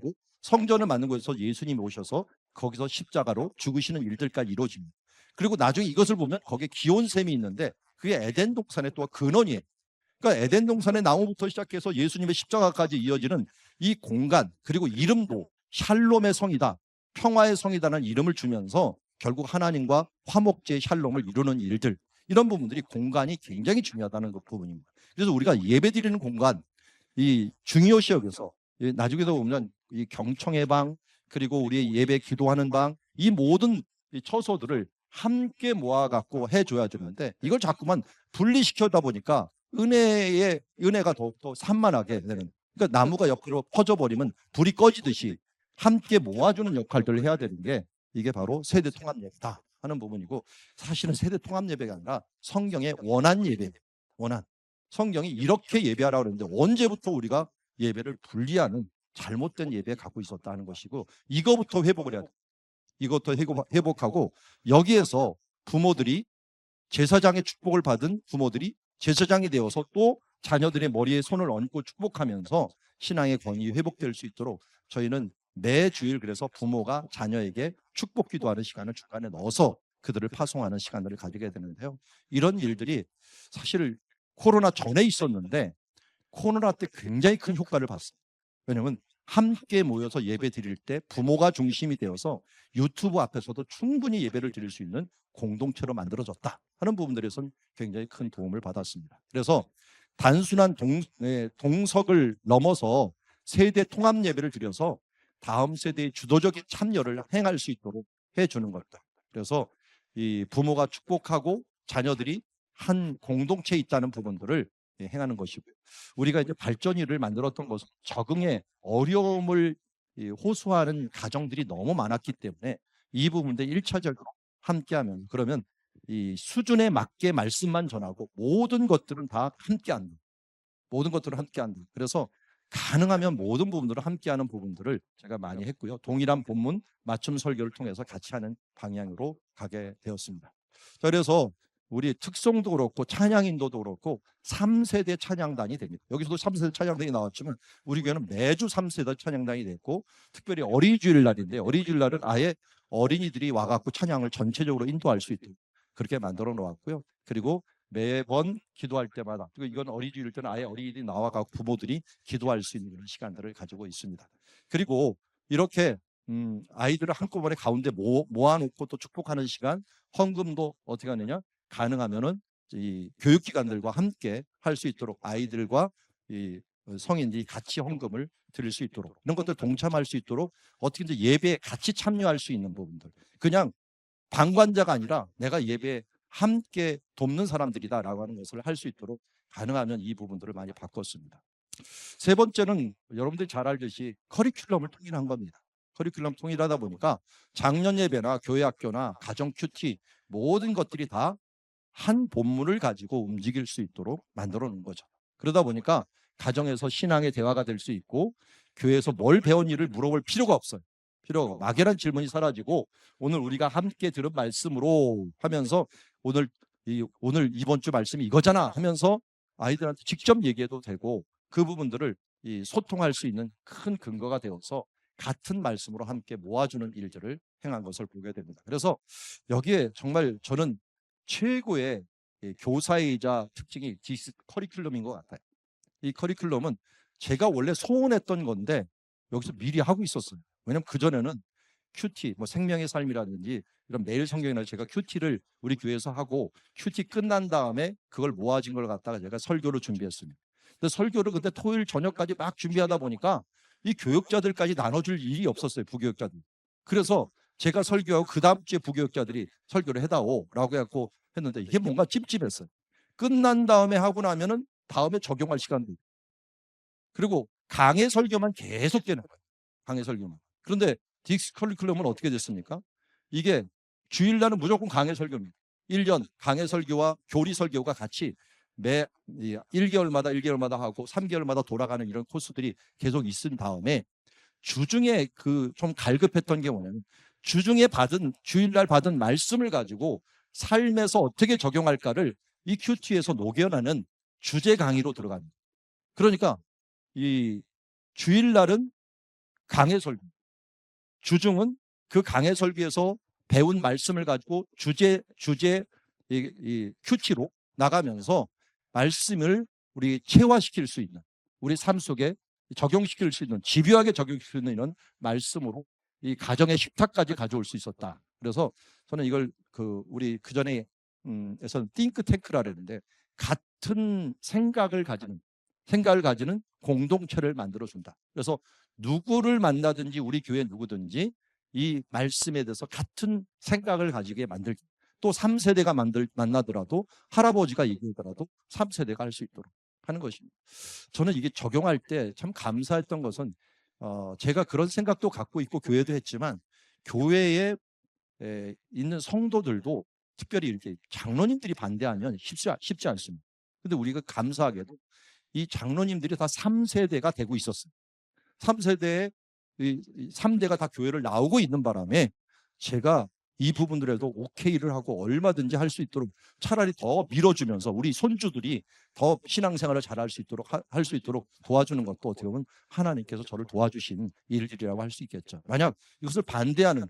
곳에서 예수님이 오셔서 거기서 십자가로 죽으시는 일들까지 이루어집니다. 그리고 나중에 이것을 보면 거기에 기온샘이 있는데 그게 에덴 동산의 또 근원이에요. 그러니까 에덴 동산의 나무부터 시작해서 예수님의 십자가까지 이어지는 이 공간, 그리고 이름도 샬롬의 성이다, 평화의 성이다라는 이름을 주면서 결국 하나님과 화목제의 샬롬을 이루는 일들, 이런 부분들이 공간이 굉장히 중요하다는 그 부분입니다. 그래서 우리가 예배 드리는 공간, 이 중요시 여겨서 나중에도 보면 이 경청의 방, 그리고 우리 예배 기도하는 방, 이 모든 이 처소들을 함께 모아갖고 해줘야 되는데, 이걸 자꾸만 분리시켜다 보니까 은혜가 더욱더 산만하게 되는, 그러니까 나무가 옆으로 퍼져버리면 불이 꺼지듯이 함께 모아주는 역할들을 해야 되는 게, 이게 바로 세대 통합 예배다 하는 부분이고, 사실은 세대 통합 예배가 아니라 성경의 원한 예배, 원한, 성경이 이렇게 예배하라고 그러는데 언제부터 우리가 예배를 분리하는 잘못된 예배에 갖고 있었다 하는 것이고, 이거부터 회복을 해야 돼. 이것도 회복하고, 여기에서 부모들이, 제사장의 축복을 받은 부모들이 제사장이 되어서 또 자녀들의 머리에 손을 얹고 축복하면서 신앙의 권위 회복될 수 있도록, 저희는 매 주일 그래서 부모가 자녀에게 축복 기도하는 시간을 중간에 넣어서 그들을 파송하는 시간들을 가지게 되는데요. 이런 일들이 사실 코로나 전에 있었는데 코로나 때 굉장히 큰 효과를 봤어요. 왜냐하면 함께 모여서 예배 드릴 때 부모가 중심이 되어서 유튜브 앞에서도 충분히 예배를 드릴 수 있는 공동체로 만들어졌다 하는 부분들에서는 굉장히 큰 도움을 받았습니다. 그래서 단순한 동석을 넘어서 세대 통합 예배를 드려서 다음 세대의 주도적인 참여를 행할 수 있도록 해주는 것들. 그래서 이 부모가 축복하고 자녀들이 한 공동체에 있다는 부분들을 행하는 것이고요. 우리가 이제 발전위를 만들었던 것은 적응의 어려움을 호소하는 가정들이 너무 많았기 때문에 이 부분들 1차적으로 함께하면, 그러면 이 수준에 맞게 말씀만 전하고 모든 것들은 다 함께한다. 모든 것들을 함께한다. 그래서 가능하면 모든 부분들을 함께하는 부분들을 제가 많이 했고요. 동일한 본문 맞춤 설교를 통해서 같이 하는 방향으로 가게 되었습니다. 자, 그래서 우리 특송도 그렇고 찬양인도도 그렇고 3세대 찬양단이 됩니다. 여기서도 3세대 찬양단이 나왔지만 우리 교회는 매주 3세대 찬양단이 됐고, 특별히 어린이주일 날인데 어린이주일 날은 아예 어린이들이 와갖고 찬양을 전체적으로 인도할 수 있도록 그렇게 만들어 놓았고요. 그리고 매번 기도할 때마다, 그리고 이건 어린이주일 때는 아예 어린이들이 나와갖고 부모들이 기도할 수 있는 그런 시간들을 가지고 있습니다. 그리고 이렇게 아이들을 한꺼번에 가운데 모아놓고 또 축복하는 시간, 헌금도 어떻게 하느냐, 가능하면은 이 교육기관들과 함께 할 수 있도록 아이들과 이 성인들이 같이 헌금을 드릴 수 있도록, 이런 것들 동참할 수 있도록 어떻게든 예배에 같이 참여할 수 있는 부분들, 그냥 방관자가 아니라 내가 예배에 함께 돕는 사람들이다라고 하는 것을 할 수 있도록 가능하면 이 부분들을 많이 바꿨습니다. 세 번째는 여러분들이 잘 알듯이 커리큘럼을 통일한 겁니다. 커리큘럼 통일하다 보니까 작년 예배나 교회 학교나 가정 큐티 모든 것들이 다 한 본문을 가지고 움직일 수 있도록 만들어 놓은 거죠. 그러다 보니까 가정에서 신앙의 대화가 될 수 있고, 교회에서 뭘 배웠는지를 물어볼 필요가 없어요. 필요가 없고, 막연한 질문이 사라지고, 오늘 우리가 함께 들은 말씀으로 하면서 오늘 이번 주 말씀이 이거잖아 하면서 아이들한테 직접 얘기해도 되고, 그 부분들을 소통할 수 있는 큰 근거가 되어서 같은 말씀으로 함께 모아주는 일들을 행한 것을 보게 됩니다. 그래서 여기에 정말 저는 최고의 교사이자 특징이 디스 커리큘럼인 것 같아요. 이 커리큘럼은 제가 원래 소원했던 건데 여기서 미리 하고 있었어요. 왜냐하면 그전에는 큐티, 뭐 생명의 삶이라든지 이런 매일 성경이나 제가 큐티를 우리 교회에서 하고, 큐티 끝난 다음에 그걸 모아진 걸 갖다가 제가 설교를 준비했습니다. 근데 설교를 그때 토요일 저녁까지 막 준비하다 보니까 이 교육자들까지 나눠줄 일이 없었어요. 부교육자들. 그래서 제가 설교하고 그 다음 주에 부교육자들이 설교를 해다오라고 해갖고 했는데 이게 뭔가 찝찝했어요. 끝난 다음에 하고 나면은 다음에 적용할 시간도 있고, 그리고 강의 설교만 계속 되는 거예요. 강의 설교만. 그런데 딕스 커리큘럼은 어떻게 됐습니까? 이게 주일날은 무조건 강의 설교입니다. 1년 강의 설교와 교리 설교가 같이 매 1개월마다 하고 3개월마다 돌아가는 이런 코스들이 계속 있은 다음에, 주중에 그 좀 갈급했던 게 뭐냐면, 주중에 주일날 받은 말씀을 가지고 삶에서 어떻게 적용할까를 이 큐티에서 녹여내는 주제 강의로 들어갑니다. 그러니까 이 주일날은 강해 설교, 주중은 그 강해 설교에서 배운 말씀을 가지고 주제 이 큐티로 나가면서 말씀을 우리 체화시킬 수 있는, 우리 삶 속에 적용시킬 수 있는, 집요하게 적용시킬 수 있는 이런 말씀으로 이 가정의 식탁까지 가져올 수 있었다 그래서 저는 이걸 우리 그 전에 에서는 띵크탱크라 그랬는데 같은 생각을 가지는 공동체를 만들어 준다. 그래서 누구를 만나든지 우리 교회 누구든지 이 말씀에 대해서 같은 생각을 가지게 만들기. 또 3세대가 만나더라도 할아버지가 얘기하더라도 3세대가 할 수 있도록 하는 것입니다. 저는 이게 적용할 때 참 감사했던 것은 제가 그런 생각도 갖고 있고 교회도 했지만 교회에 있는 성도들도 특별히 이렇게 장로님들이 반대하면 쉽지 않습니다. 근데 우리가 감사하게도 이 장로님들이 다 3세대가 되고 있었어요. 3세대에 3대가 다 교회를 나오고 있는 바람에 제가 이 부분들에도 오케이를 하고 얼마든지 할 수 있도록 차라리 더 밀어주면서 우리 손주들이 더 신앙생활을 잘할 수 있도록 할 수 있도록 도와주는 것도 어떻게 보면 하나님께서 저를 도와주신 일들이라고 할 수 있겠죠. 만약 이것을 반대하는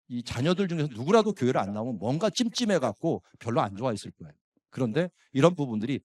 이 자녀들 중에서 누구라도 교회를 안 나오면 뭔가 찜찜해 갖고 별로 안 좋아했을 거예요. 그런데 이런 부분들이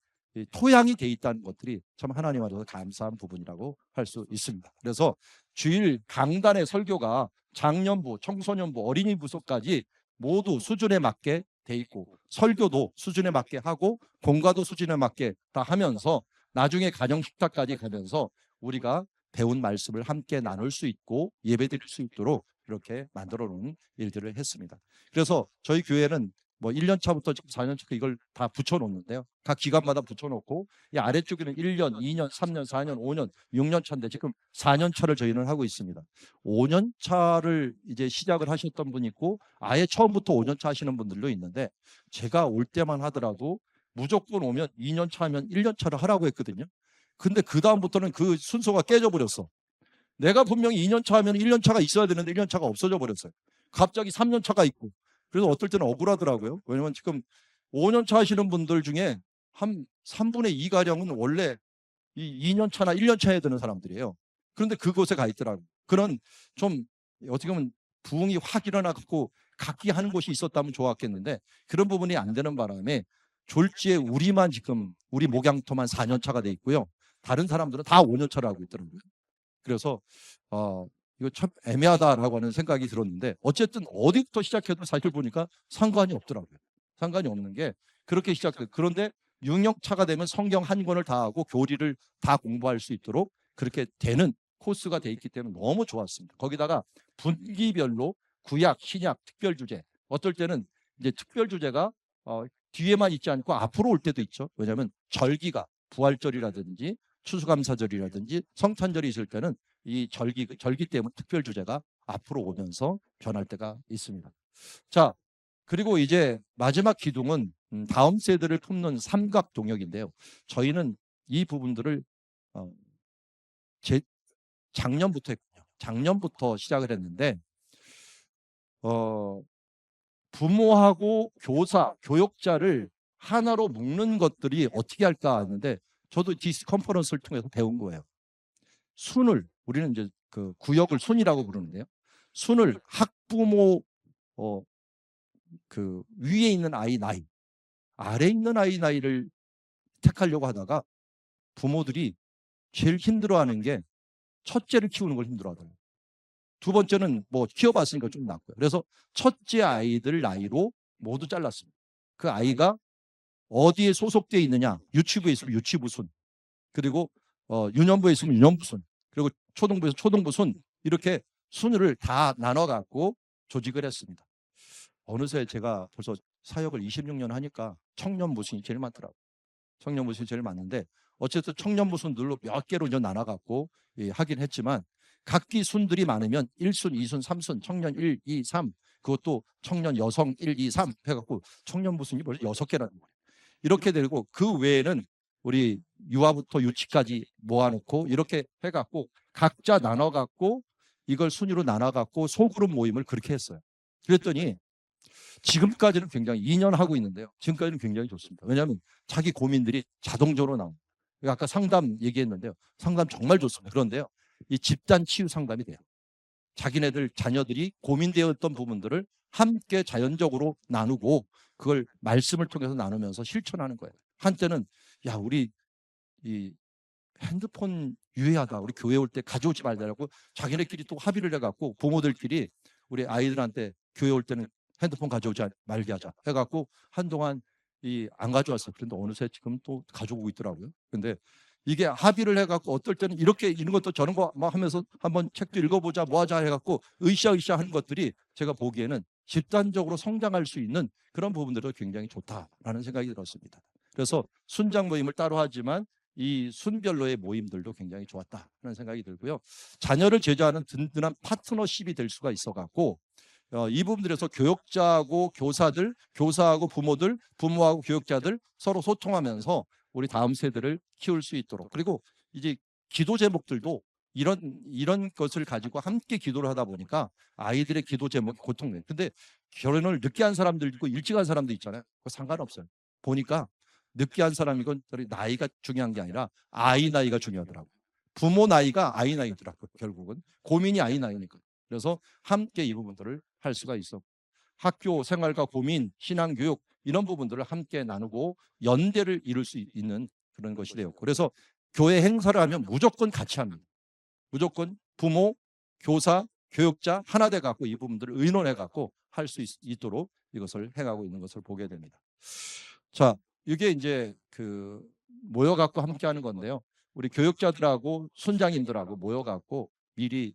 토양이 돼 있다는 것들이 참 하나님 앞에서 감사한 부분이라고 할 수 있습니다. 그래서 주일 강단의 설교가 장년부, 청소년부, 어린이 부서까지 모두 수준에 맞게 돼 있고 설교도 수준에 맞게 하고 공과도 수준에 맞게 다 하면서 나중에 가정 식탁까지 가면서 우리가 배운 말씀을 함께 나눌 수 있고 예배드릴 수 있도록 이렇게 만들어 놓은 일들을 했습니다. 그래서 저희 교회는 뭐 1년 차부터 4년 차 이걸 다 붙여 놓는데요. 각 기관마다 붙여 놓고 이 아래쪽에는 1년, 2년, 3년, 4년, 5년, 6년 차인데 지금 4년 차를 저희는 하고 있습니다. 5년 차를 이제 시작을 하셨던 분이 있고 아예 처음부터 5년 차 하시는 분들도 있는데 제가 올 때만 하더라도 무조건 오면 2년 차 하면 1년 차를 하라고 했거든요. 근데 그 다음부터는 그 순서가 깨져 버렸어. 내가 분명히 2년 차 하면 1년 차가 있어야 되는데 1년 차가 없어져 버렸어요. 갑자기 3년 차가 있고. 그래서 어떨 때는 억울하더라고요. 왜냐면 지금 5년 차 하시는 분들 중에 한 3분의 2 가량은 원래 이 2년 차나 1년 차에 드는 사람들이에요. 그런데 그곳에 가 있더라고요. 그런 좀 어떻게 보면 부흥이 확 일어나고 각기 하는 곳이 있었다면 좋았겠는데 그런 부분이 안 되는 바람에 졸지에 우리만 지금 우리 목양토만 4년 차가 돼 있고요. 다른 사람들은 다 5년 차를 하고 있더라고요. 그래서 이거 참 애매하다라고 하는 생각이 들었는데 어쨌든 어디부터 시작해도 사실 보니까 상관이 없더라고요. 상관이 없는 게 그렇게 시작돼요. 그런데 6년 차가 되면 성경 한 권을 다 하고 교리를 다 공부할 수 있도록 그렇게 되는 코스가 돼 있기 때문에 너무 좋았습니다. 거기다가 분기별로 구약, 신약, 특별 주제. 어떨 때는 이제 특별 주제가 뒤에만 있지 않고 앞으로 올 때도 있죠. 왜냐하면 절기가 부활절이라든지 추수감사절이라든지 성탄절이 있을 때는 이 절기 때문에 특별 주제가 앞으로 오면서 변할 때가 있습니다. 자, 그리고 이제 마지막 기둥은 다음 세대를 품는 삼각 동역인데요. 저희는 이 부분들을 작년부터 했군요. 작년부터 시작을 했는데 부모하고 교사, 교역자를 하나로 묶는 것들이 어떻게 할까 하는데 저도 디스 컨퍼런스를 통해서 배운 거예요. 우리는 이제 그 구역을 순이라고 부르는데요. 순을 학부모 그 위에 있는 아이 나이, 아래 있는 아이 나이를 택하려고 하다가 부모들이 제일 힘들어하는 게 첫째를 키우는 걸 힘들어하더라고요. 두 번째는 뭐 키워봤으니까 좀 낫고요. 그래서 첫째 아이들 나이로 모두 잘랐습니다. 그 아이가 어디에 소속되어 있느냐, 유치부에 있으면 유치부 순, 그리고 유년부에 있으면 유년부 순, 그리고 초등부에서 초등부 순, 이렇게 순을 다 나눠 갖고 조직을 했습니다. 어느새 제가 벌써 사역을 26년 하니까 청년부 순이 제일 많더라고요. 청년부 순이 제일 많은데 어쨌든 청년부 순들로 몇 개로 이제 나눠 갖고 하긴 했지만 각기 순들이 많으면 1순, 2순, 3순, 청년 1, 2, 3, 그것도 청년 여성 1, 2, 3 해갖고 청년부 순이 벌써 6개라는 거예요. 이렇게 되고 그 외에는 우리 유아부터 유치까지 모아놓고 이렇게 해갖고 각자 나눠갖고 이걸 순위로 나눠갖고 소그룹 모임을 그렇게 했어요. 그랬더니 지금까지는 굉장히 2년 하고 있는데요. 지금까지는 굉장히 좋습니다. 왜냐하면 자기 고민들이 자동적으로 나옵니다. 아까 상담 얘기했는데요. 상담 정말 좋습니다. 그런데요. 이 집단 치유 상담이 돼요. 자기네들 자녀들이 고민되었던 부분들을 함께 자연적으로 나누고 그걸 말씀을 통해서 나누면서 실천하는 거예요. 한때는 야 우리 이 핸드폰 유해하다. 우리 교회 올 때 가져오지 말자라고 자기네끼리 또 합의를 해갖고 부모들끼리 우리 아이들한테 교회 올 때는 핸드폰 가져오지 말게 하자 해갖고 한동안 안 가져왔어요. 그런데 어느새 지금 또 가져오고 있더라고요. 근데 이게 합의를 해갖고 어떨 때는 이렇게 이런 것도 저런 거 막 하면서 한번 책도 읽어보자 뭐 하자 해갖고 으쌰으쌰 하는 것들이 제가 보기에는 집단적으로 성장할 수 있는 그런 부분들도 굉장히 좋다라는 생각이 들었습니다. 그래서 순장 모임을 따로 하지만 이 순별로의 모임들도 굉장히 좋았다는 생각이 들고요. 자녀를 제자하는 든든한 파트너십이 될 수가 있어갖고 이 부분들에서 교육자하고 교사들, 교사하고 부모들, 부모하고 교육자들 서로 소통하면서 우리 다음 세대를 키울 수 있도록, 그리고 이제 기도 제목들도 이런 것을 가지고 함께 기도를 하다 보니까 아이들의 기도 제목이 고통돼요. 근데 결혼을 늦게 한 사람들도 있고 일찍 한 사람도 있잖아요. 그거 상관없어요. 보니까 늦게 한 사람이건 나이가 중요한 게 아니라 아이 나이가 중요하더라고요. 부모 나이가 아이 나이더라고요. 결국은 고민이 아이 나이니까. 그래서 함께 이 부분들을 할 수가 있어. 학교 생활과 고민, 신앙교육 이런 부분들을 함께 나누고 연대를 이룰 수 있는 그런 것이 되었고, 그래서 교회 행사를 하면 무조건 같이 합니다. 무조건 부모, 교사, 교육자 하나 돼 갖고 이 부분들을 의논해 갖고 할 수 있도록 이것을 행하고 있는 것을 보게 됩니다. 자, 이게 이제 모여 갖고 함께 하는 건데요. 우리 교육자들하고 순장님들하고 모여 갖고 미리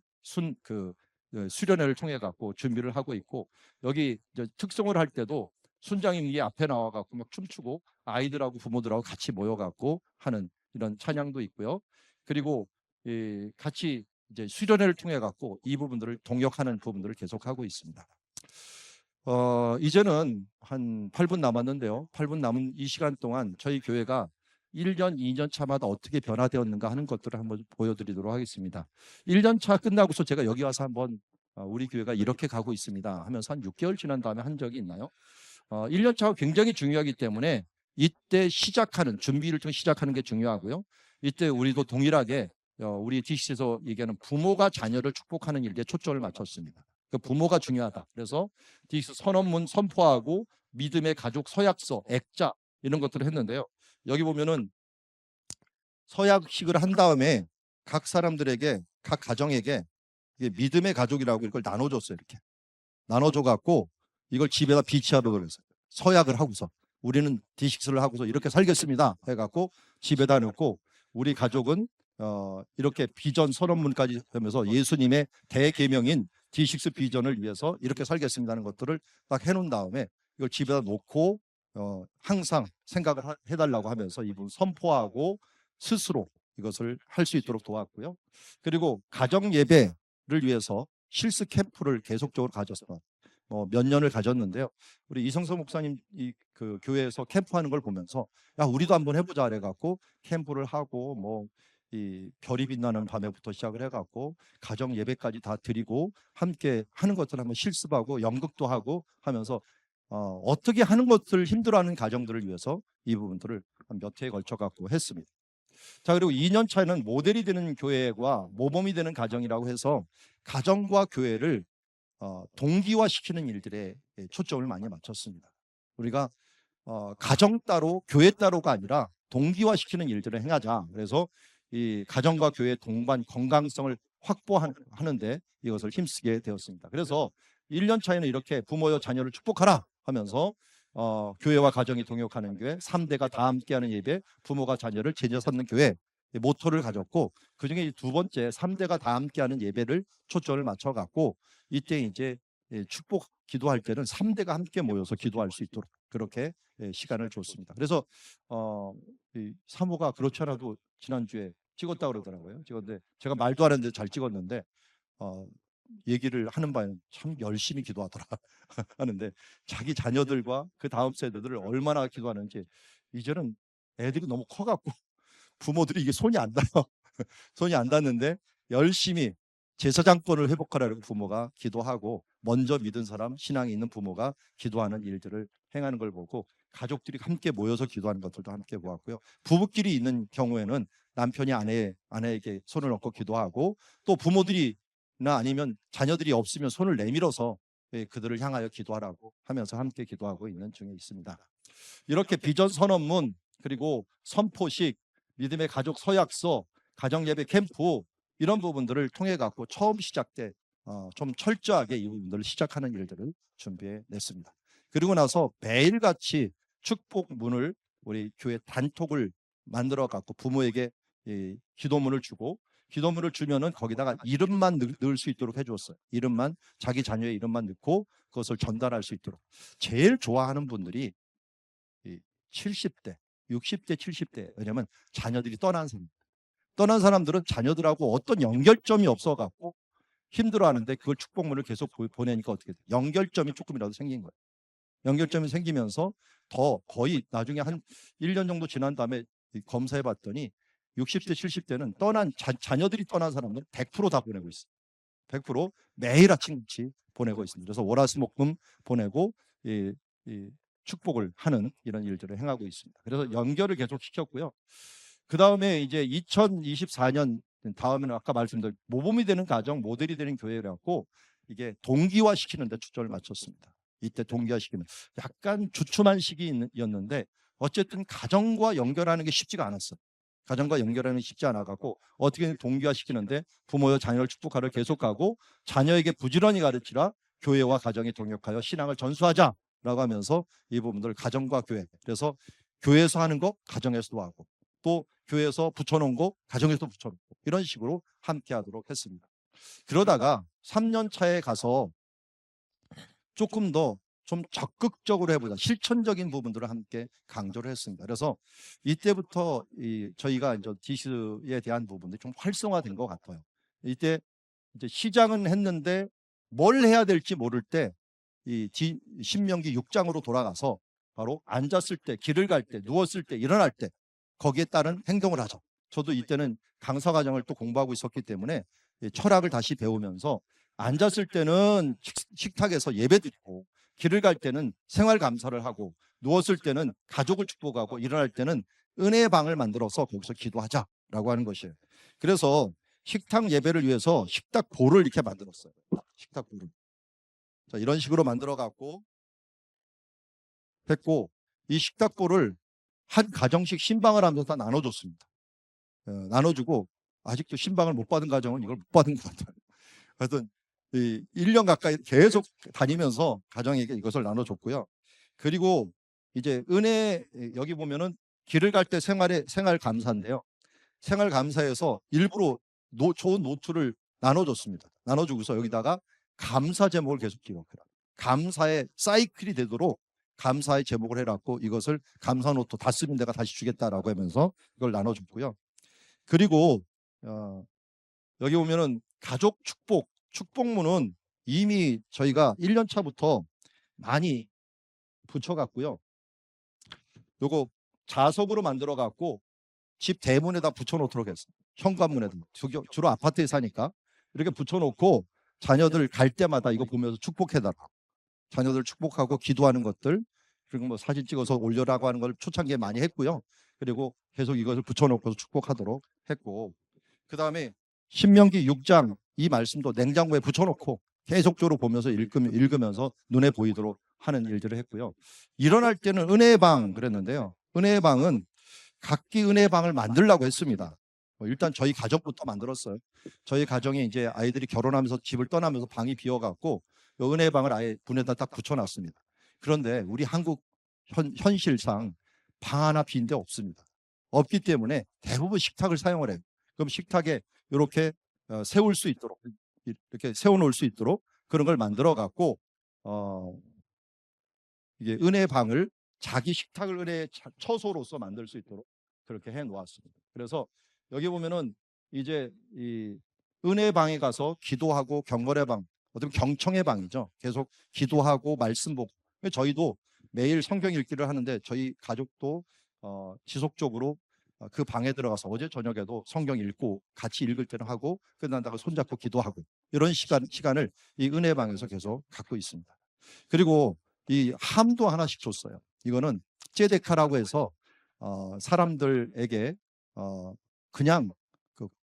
수련회를 통해 갖고 준비를 하고 있고, 여기 이제 특송을 할 때도 순장님이 앞에 나와 갖고 막 춤추고 아이들하고 부모들하고 같이 모여 갖고 하는 이런 찬양도 있고요. 그리고 같이 이제 수련회를 통해 갖고 이 부분들을 동역하는 부분들을 계속하고 있습니다. 이제는 한 8분 남았는데요. 8분 남은 이 시간 동안 저희 교회가 1년, 2년 차마다 어떻게 변화되었는가 하는 것들을 한번 보여드리도록 하겠습니다. 1년 차 끝나고서 제가 여기 와서 한번 우리 교회가 이렇게 가고 있습니다 하면서 한 6개월 지난 다음에 한 적이 있나요? 1년 차가 굉장히 중요하기 때문에 이때 준비를 통해 시작하는 게 중요하고요. 이때 우리도 동일하게 우리 DC에서 얘기하는 부모가 자녀를 축복하는 일에 초점을 맞췄습니다. 그 부모가 중요하다. 그래서 DC 선언문 선포하고 믿음의 가족 서약서, 액자 이런 것들을 했는데요. 여기 보면은 서약식을 한 다음에 각 사람들에게, 각 가정에게 믿음의 가족이라고 이걸 나눠줬어요. 이렇게 나눠줘 갖고 이걸 집에다 비치하도록 그랬어요. 서약을 하고서 우리는 D6를 하고서 이렇게 살겠습니다 해갖고 집에다 놓고, 우리 가족은 이렇게 비전 선언문까지 하면서 예수님의 대계명인 D6 비전을 위해서 이렇게 살겠습니다는 것들을 딱 해놓은 다음에 이걸 집에다 놓고 항상 생각을 해달라고 하면서 이분 선포하고 스스로 이것을 할 수 있도록 도왔고요. 그리고 가정 예배를 위해서 실습 캠프를 계속적으로 가졌어요. 몇 년을 가졌는데요. 우리 이성서 목사님 그 교회에서 캠프하는 걸 보면서 야 우리도 한번 해보자 그래갖고 캠프를 하고 이 별이 빛나는 밤에부터 시작을 해갖고 가정 예배까지 다 드리고 함께 하는 것들을 한번 실습하고 연극도 하고 하면서 어떻게 하는 것을 힘들어하는 가정들을 위해서 이 부분들을 몇 회에 걸쳐 갖고 했습니다. 자, 그리고 2년 차에는 모델이 되는 교회와 모범이 되는 가정이라고 해서 가정과 교회를 동기화시키는 일들에 초점을 많이 맞췄습니다. 우리가 가정 따로 교회 따로가 아니라 동기화시키는 일들을 행하자. 그래서 이 가정과 교회의 동반 건강성을 확보하는데 이것을 힘쓰게 되었습니다. 그래서 1년 차에는 이렇게 부모여 자녀를 축복하라 하면서 교회와 가정이 동역하는 교회, 3대가 다 함께하는 예배, 부모가 자녀를 제자 삼는 교회 모토를 가졌고, 그중에 두 번째 3대가 다 함께하는 예배를 초점을 맞춰갖고 이때 이제 축복 기도할 때는 3대가 함께 모여서 기도할 수 있도록 그렇게 시간을 줬습니다. 그래서 이 사모가 그렇지 않아도 지난주에 찍었다 그러더라고요. 찍었는데 제가 말도 안 했는데 잘 찍었는데 얘기를 하는 바에는 참 열심히 기도하더라 하는데, 자기 자녀들과 그 다음 세대들을 얼마나 기도하는지, 이제는 애들이 너무 커갖고 부모들이 이게 손이 안 닿아요. 손이 안 닿는데 열심히 제사장권을 회복하라고 부모가 기도하고, 먼저 믿은 사람, 신앙이 있는 부모가 기도하는 일들을 행하는 걸 보고 가족들이 함께 모여서 기도하는 것들도 함께 보았고요. 부부끼리 있는 경우에는 남편이 아내에게 손을 얹고 기도하고, 또 부모들이나 아니면 자녀들이 없으면 손을 내밀어서 그들을 향하여 기도하라고 하면서 함께 기도하고 있는 중에 있습니다. 이렇게 비전 선언문, 그리고 선포식, 믿음의 가족 서약서, 가정예배 캠프 이런 부분들을 통해 갖고 처음 시작 때 좀 철저하게 이 부분들을 시작하는 일들을 준비해 냈습니다. 그리고 나서 매일같이 축복문을 우리 교회 단톡을 만들어 갖고 부모에게 기도문을 주고 기도문을 주면은 거기다가 이름만 넣을 수 있도록 해주었어요. 이름만 자기 자녀의 이름만 넣고 그것을 전달할 수 있도록. 제일 좋아하는 분들이 70대, 60대, 70대. 왜냐하면 자녀들이 떠난 사람들은 자녀들하고 어떤 연결점이 없어갖고 힘들어하는데 그걸 축복문을 계속 보내니까 어떻게 돼요? 연결점이 조금이라도 생긴 거예요. 연결점이 생기면서 더 거의 나중에 한 1년 정도 지난 다음에 검사해 봤더니 60대, 70대는 자녀들이 떠난 사람들은 100%다 보내고 있어요. 100% 매일 아침같이 보내고 있습니다. 그래서 월화수목금 보내고 이 축복을 하는 이런 일들을 행하고 있습니다. 그래서 연결을 계속 시켰고요. 그 다음에 이제 2024년 다음에는 아까 말씀드린 모범이 되는 가정, 모델이 되는 교회라고 이게 동기화 시키는 데 초점을 맞췄습니다. 이때 동기화 시키는 약간 주춤한 시기였는데 어쨌든 가정과 연결하는 게 쉽지가 않았어요. 가정과 연결하는 게 쉽지 않아 갖고 어떻게 동기화 시키는데 부모여 자녀를 축복하를 계속하고 자녀에게 부지런히 가르치라 교회와 가정이 동역하여 신앙을 전수하자라고 하면서 이 부분들 가정과 교회, 그래서 교회에서 하는 거 가정에서도 하고 또 교회에서 붙여놓은 거 가정에서도 붙여놓고 이런 식으로 함께 하도록 했습니다. 그러다가 3년 차에 가서 조금 더 좀 적극적으로 해보자, 실천적인 부분들을 함께 강조를 했습니다. 그래서 이때부터 저희가 이제 디스에 대한 부분들이 좀 활성화된 것 같아요. 이때 이제 시작은 했는데 뭘 해야 될지 모를 때 신명기 6장으로 돌아가서 바로 앉았을 때, 길을 갈 때, 누웠을 때, 일어날 때 거기에 따른 행동을 하죠. 저도 이때는 강사 과정을 또 공부하고 있었기 때문에 철학을 다시 배우면서 앉았을 때는 식탁에서 예배드리고 길을 갈 때는 생활 감사를 하고 누웠을 때는 가족을 축복하고 일어날 때는 은혜의 방을 만들어서 거기서 기도하자라고 하는 것이에요. 그래서 식탁 예배를 위해서 식탁보를 이렇게 만들었어요. 식탁보를. 자, 이런 식으로 만들어 갖고 했고 이 식탁보를 한 가정씩 신방을 하면서 다 나눠줬습니다. 나눠주고 아직도 신방을 못 받은 가정은 이걸 못 받은 것 같아요. 하여튼 1년 가까이 계속 다니면서 가정에게 이것을 나눠줬고요. 그리고 이제 은혜, 여기 보면은 길을 갈 때 생활 감사인데요. 생활 감사에서 일부러 좋은 노트를 나눠줬습니다. 나눠주고서 여기다가 감사 제목을 계속 기록해라. 감사의 사이클이 되도록 감사의 제목을 해놨고 이것을 감사 노트 다 쓰면 내가 다시 주겠다라고 하면서 이걸 나눠줬고요. 그리고 여기 보면은 가족 축복문은 이미 저희가 1년 차부터 많이 붙여갔고요. 요거 자석으로 만들어 갖고 집 대문에다 붙여놓도록 했어요. 현관문에다. 주로 아파트에 사니까 이렇게 붙여놓고 자녀들 갈 때마다 이거 보면서 축복해달라. 자녀들 축복하고 기도하는 것들, 그리고 뭐 사진 찍어서 올려라고 하는 걸 초창기에 많이 했고요. 그리고 계속 이것을 붙여놓고 축복하도록 했고, 그 다음에 신명기 6장 이 말씀도 냉장고에 붙여놓고 계속적으로 보면서 읽으면서 눈에 보이도록 하는 일들을 했고요. 일어날 때는 은혜의 방 그랬는데요. 은혜의 방은 각기 은혜의 방을 만들려고 했습니다. 일단 저희 가족부터 만들었어요. 저희 가정에 이제 아이들이 결혼하면서 집을 떠나면서 방이 비어갖고 은혜의 방을 아예 문에다 딱 붙여놨습니다. 그런데 우리 한국 현실상 방 하나 빈 데 없습니다. 없기 때문에 대부분 식탁을 사용을 해요. 그럼 식탁에 이렇게 세울 수 있도록, 이렇게 세워놓을 수 있도록 그런 걸 만들어 갖고 이게 은혜의 방을 자기 식탁을 은혜의 처소로서 만들 수 있도록 그렇게 해 놓았습니다. 그래서 여기 보면은 이제 이 은혜의 방에 가서 기도하고 경건의 방, 어떻게 경청의 방이죠. 계속 기도하고 말씀 보고. 저희도 매일 성경 읽기를 하는데 저희 가족도 지속적으로 그 방에 들어가서 어제 저녁에도 성경 읽고 같이 읽을 때는 하고 끝난다고 손잡고 기도하고 이런 시간을 이 은혜 방에서 계속 갖고 있습니다. 그리고 이 함도 하나씩 줬어요. 이거는 제데카라고 해서 사람들에게 그냥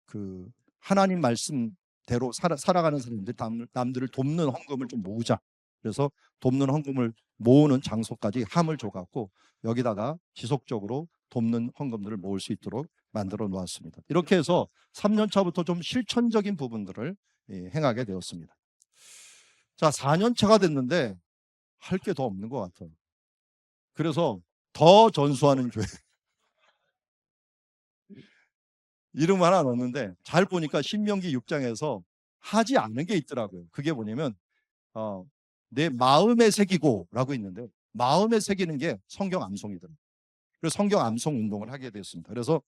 그 하나님 말씀대로 살아가는 사람들, 남들을 돕는 헌금을 좀 모으자. 그래서 돕는 헌금을 모으는 장소까지 함을 줘갖고 여기다가 지속적으로 돕는 헌금들을 모을 수 있도록 만들어 놓았습니다. 이렇게 해서 3년 차부터 좀 실천적인 부분들을 행하게 되었습니다. 자, 4년 차가 됐는데 할 게 더 없는 것 같아요. 그래서 더 전수하는 교회. 이름 하나 넣었는데 잘 보니까 신명기 6장에서 하지 않은 게 있더라고요. 그게 뭐냐면 내 마음에 새기고라고 있는데 마음에 새기는 게 성경 암송이더라고요. 그래서 성경 암송 운동을 하게 됐습니다. 그래서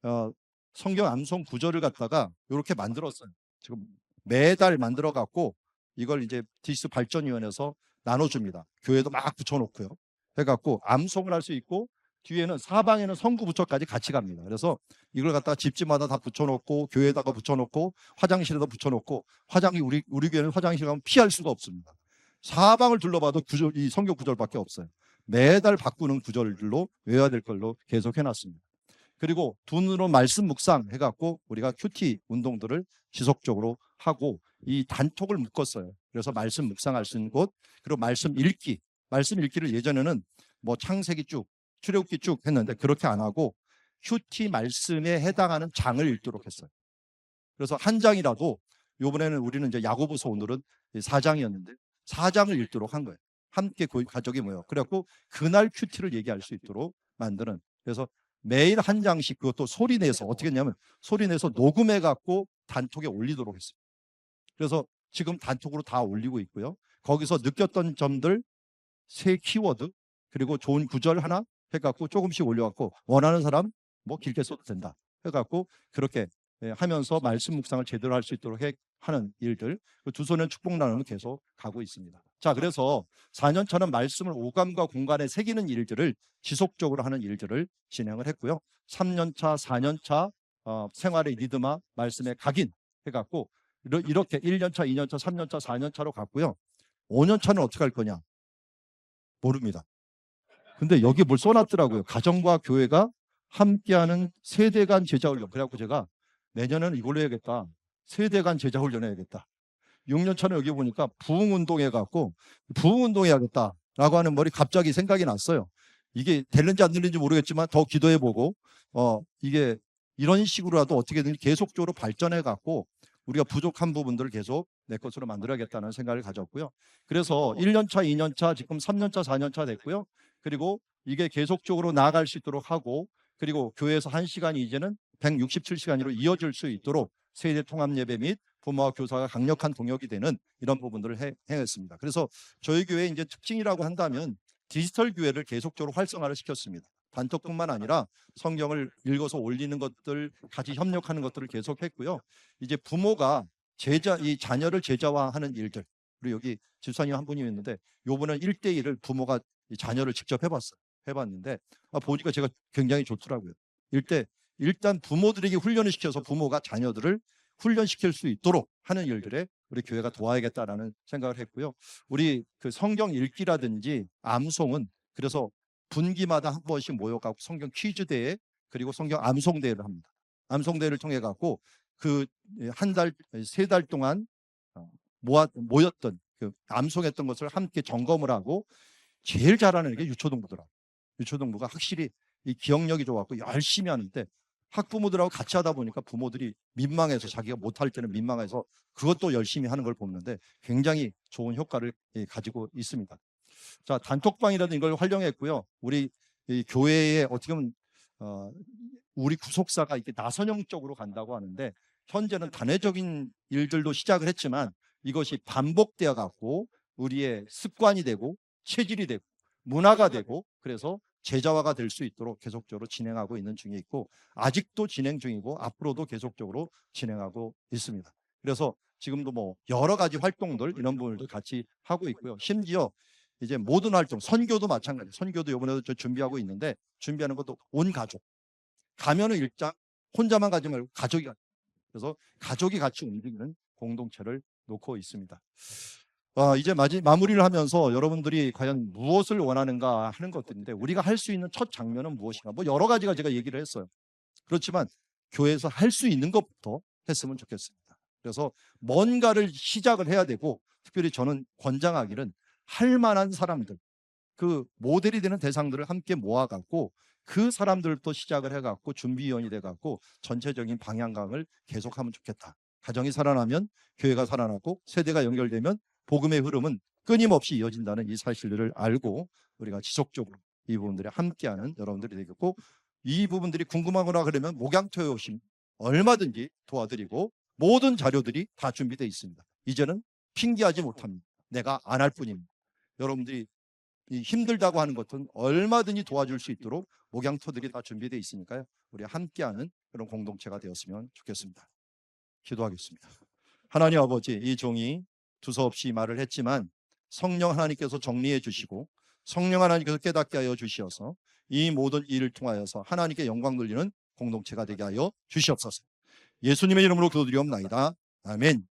어, 성경 암송 구절을 갖다가 이렇게 만들었어요. 지금 매달 만들어 갖고 이걸 이제 디스 발전위원회에서 나눠줍니다. 교회도 막 붙여놓고요. 해갖고 암송을 할 수 있고 뒤에는 사방에는 성구 부처까지 같이 갑니다. 그래서 이걸 갖다가 집집마다 다 붙여놓고 교회에다가 붙여놓고 화장실에다 붙여놓고 우리 교회는 화장실 가면 피할 수가 없습니다. 사방을 둘러봐도 이 성경 구절밖에 없어요. 매달 바꾸는 구절들로 외워야 될 걸로 계속 해놨습니다. 그리고 두 눈으로 말씀 묵상 해갖고 우리가 큐티 운동들을 지속적으로 하고 이 단톡을 묶었어요. 그래서 말씀 묵상할 수 있는 곳, 그리고 말씀 읽기를 예전에는 뭐 창세기 쭉, 출애굽기 쭉 했는데 그렇게 안 하고 큐티 말씀에 해당하는 장을 읽도록 했어요. 그래서 한 장이라도 이번에는 우리는 이제 야고보서 오늘은 4장이었는데 4장을 읽도록 한 거예요. 함께 가족이 모여. 그래갖고 그날 큐티를 얘기할 수 있도록 만드는. 그래서 매일 한 장씩 그것도 소리 내서 어떻게 했냐면 소리 내서 녹음해 갖고 단톡에 올리도록 했어요. 그래서 지금 단톡으로 다 올리고 있고요. 거기서 느꼈던 점들 새 키워드 그리고 좋은 구절 하나 해갖고 조금씩 올려갖고 원하는 사람 뭐 길게 써도 된다 해갖고 그렇게 하면서 말씀 묵상을 제대로 할 수 있도록 하는 일들 두 손에 축복 나누면 계속 가고 있습니다. 자, 그래서 4년 차는 말씀을 오감과 공간에 새기는 일들을 지속적으로 하는 일들을 진행을 했고요. 3년 차, 4년 차 생활의 리드마 말씀의 각인 해갖고 이렇게 1년 차, 2년 차, 3년 차, 4년 차로 갔고요. 5년 차는 어떻게 할 거냐? 모릅니다. 근데 여기 뭘 써놨더라고요. 가정과 교회가 함께하는 세대 간 제자훈련. 그래갖고 제가 내년에는 이걸로 해야겠다. 세대 간 제자훈련 해야겠다. 6년 차는 여기 보니까 부흥운동 해갖고 부흥운동 해야겠다라고 하는 말이 갑자기 생각이 났어요. 이게 되는지 안 되는지 모르겠지만 더 기도해보고 이게 이런 식으로라도 어떻게든 계속적으로 발전해갖고 우리가 부족한 부분들을 계속 내 것으로 만들어야겠다는 생각을 가졌고요. 그래서 1년 차, 2년 차, 지금 3년 차, 4년 차 됐고요. 그리고 이게 계속적으로 나아갈 수 있도록 하고 그리고 교회에서 1시간이 이제는 167시간으로 이어질 수 있도록 세대 통합 예배 및 부모와 교사가 강력한 동역이 되는 이런 부분들을 행했습니다. 그래서 저희 교회의 이제 특징이라고 한다면 디지털 교회를 계속적으로 활성화를 시켰습니다. 단톡뿐만 아니라 성경을 읽어서 올리는 것들, 같이 협력하는 것들을 계속했고요. 이제 부모가 이 자녀를 제자화하는 일들, 그리고 여기 집사님 한 분이 있는데 요번엔 1대1을 부모가 이 자녀를 직접 해봤는데 보니까 제가 굉장히 좋더라고요. 일단 부모들에게 훈련을 시켜서 부모가 자녀들을 훈련시킬 수 있도록 하는 일들에 우리 교회가 도와야겠다라는 생각을 했고요. 우리 그 성경 읽기라든지 암송은 그래서 분기마다 한 번씩 모여가고 성경 퀴즈 대회 그리고 성경 암송 대회를 합니다. 암송 대회를 통해 갖고 그 한 달, 3달 동안 모였던 그 암송했던 것을 함께 점검을 하고 제일 잘하는 게 유초동부더라고요. 유초동부가 확실히 이 기억력이 좋았고 열심히 하는데 학부모들하고 같이 하다 보니까 부모들이 민망해서 자기가 못할 때는 민망해서 그것도 열심히 하는 걸 보는데 굉장히 좋은 효과를 가지고 있습니다. 자, 단톡방이라든 이걸 활용했고요. 우리 이 교회에 어떻게 보면 우리 구속사가 이렇게 나선형적으로 간다고 하는데 현재는 단회적인 일들도 시작을 했지만 이것이 반복되어 갖고 우리의 습관이 되고 체질이 되고 문화가 되고 그래서 제자화가 될 수 있도록 계속적으로 진행하고 있는 중에 있고 아직도 진행 중이고 앞으로도 계속적으로 진행하고 있습니다. 그래서 지금도 뭐 여러 가지 활동들 이런 부분들도 같이 하고 있고요. 심지어 이제 모든 활동, 선교도 마찬가지예요. 선교도 이번에도 저 준비하고 있는데 준비하는 것도 온 가족. 가면은 일장 혼자만 가지 말고 가족이 가요. 그래서 가족이 같이 움직이는 공동체를 놓고 있습니다. 이제 마무리를 하면서 여러분들이 과연 무엇을 원하는가 하는 것들인데 우리가 할 수 있는 첫 장면은 무엇인가 뭐 여러 가지가 제가 얘기를 했어요. 그렇지만 교회에서 할 수 있는 것부터 했으면 좋겠습니다. 그래서 뭔가를 시작을 해야 되고 특별히 저는 권장하기는 할 만한 사람들 그 모델이 되는 대상들을 함께 모아갖고 그 사람들부터 시작을 해갖고 준비위원이 돼갖고 전체적인 방향감을 계속하면 좋겠다. 가정이 살아나면 교회가 살아나고 세대가 연결되면 복음의 흐름은 끊임없이 이어진다는 이 사실들을 알고 우리가 지속적으로 이 부분들에 함께하는 여러분들이 되겠고, 이 부분들이 궁금하거나 그러면 목양토에 오시면 얼마든지 도와드리고 모든 자료들이 다 준비되어 있습니다. 이제는 핑계하지 못합니다. 내가 안 할 뿐입니다. 여러분들이 이 힘들다고 하는 것은 얼마든지 도와줄 수 있도록 목양토들이 다 준비되어 있으니까요. 우리 함께하는 그런 공동체가 되었으면 좋겠습니다. 기도하겠습니다. 하나님 아버지, 이 종이 두서없이 말을 했지만 성령 하나님께서 정리해 주시고 성령 하나님께서 깨닫게 하여 주시어서 이 모든 일을 통하여서 하나님께 영광 돌리는 공동체가 되게 하여 주시옵소서. 예수님의 이름으로 기도드리옵나이다. 아멘.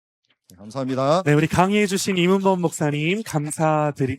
네, 감사합니다. 네, 우리 강의해 주신 이문범 목사님 감사드립니다.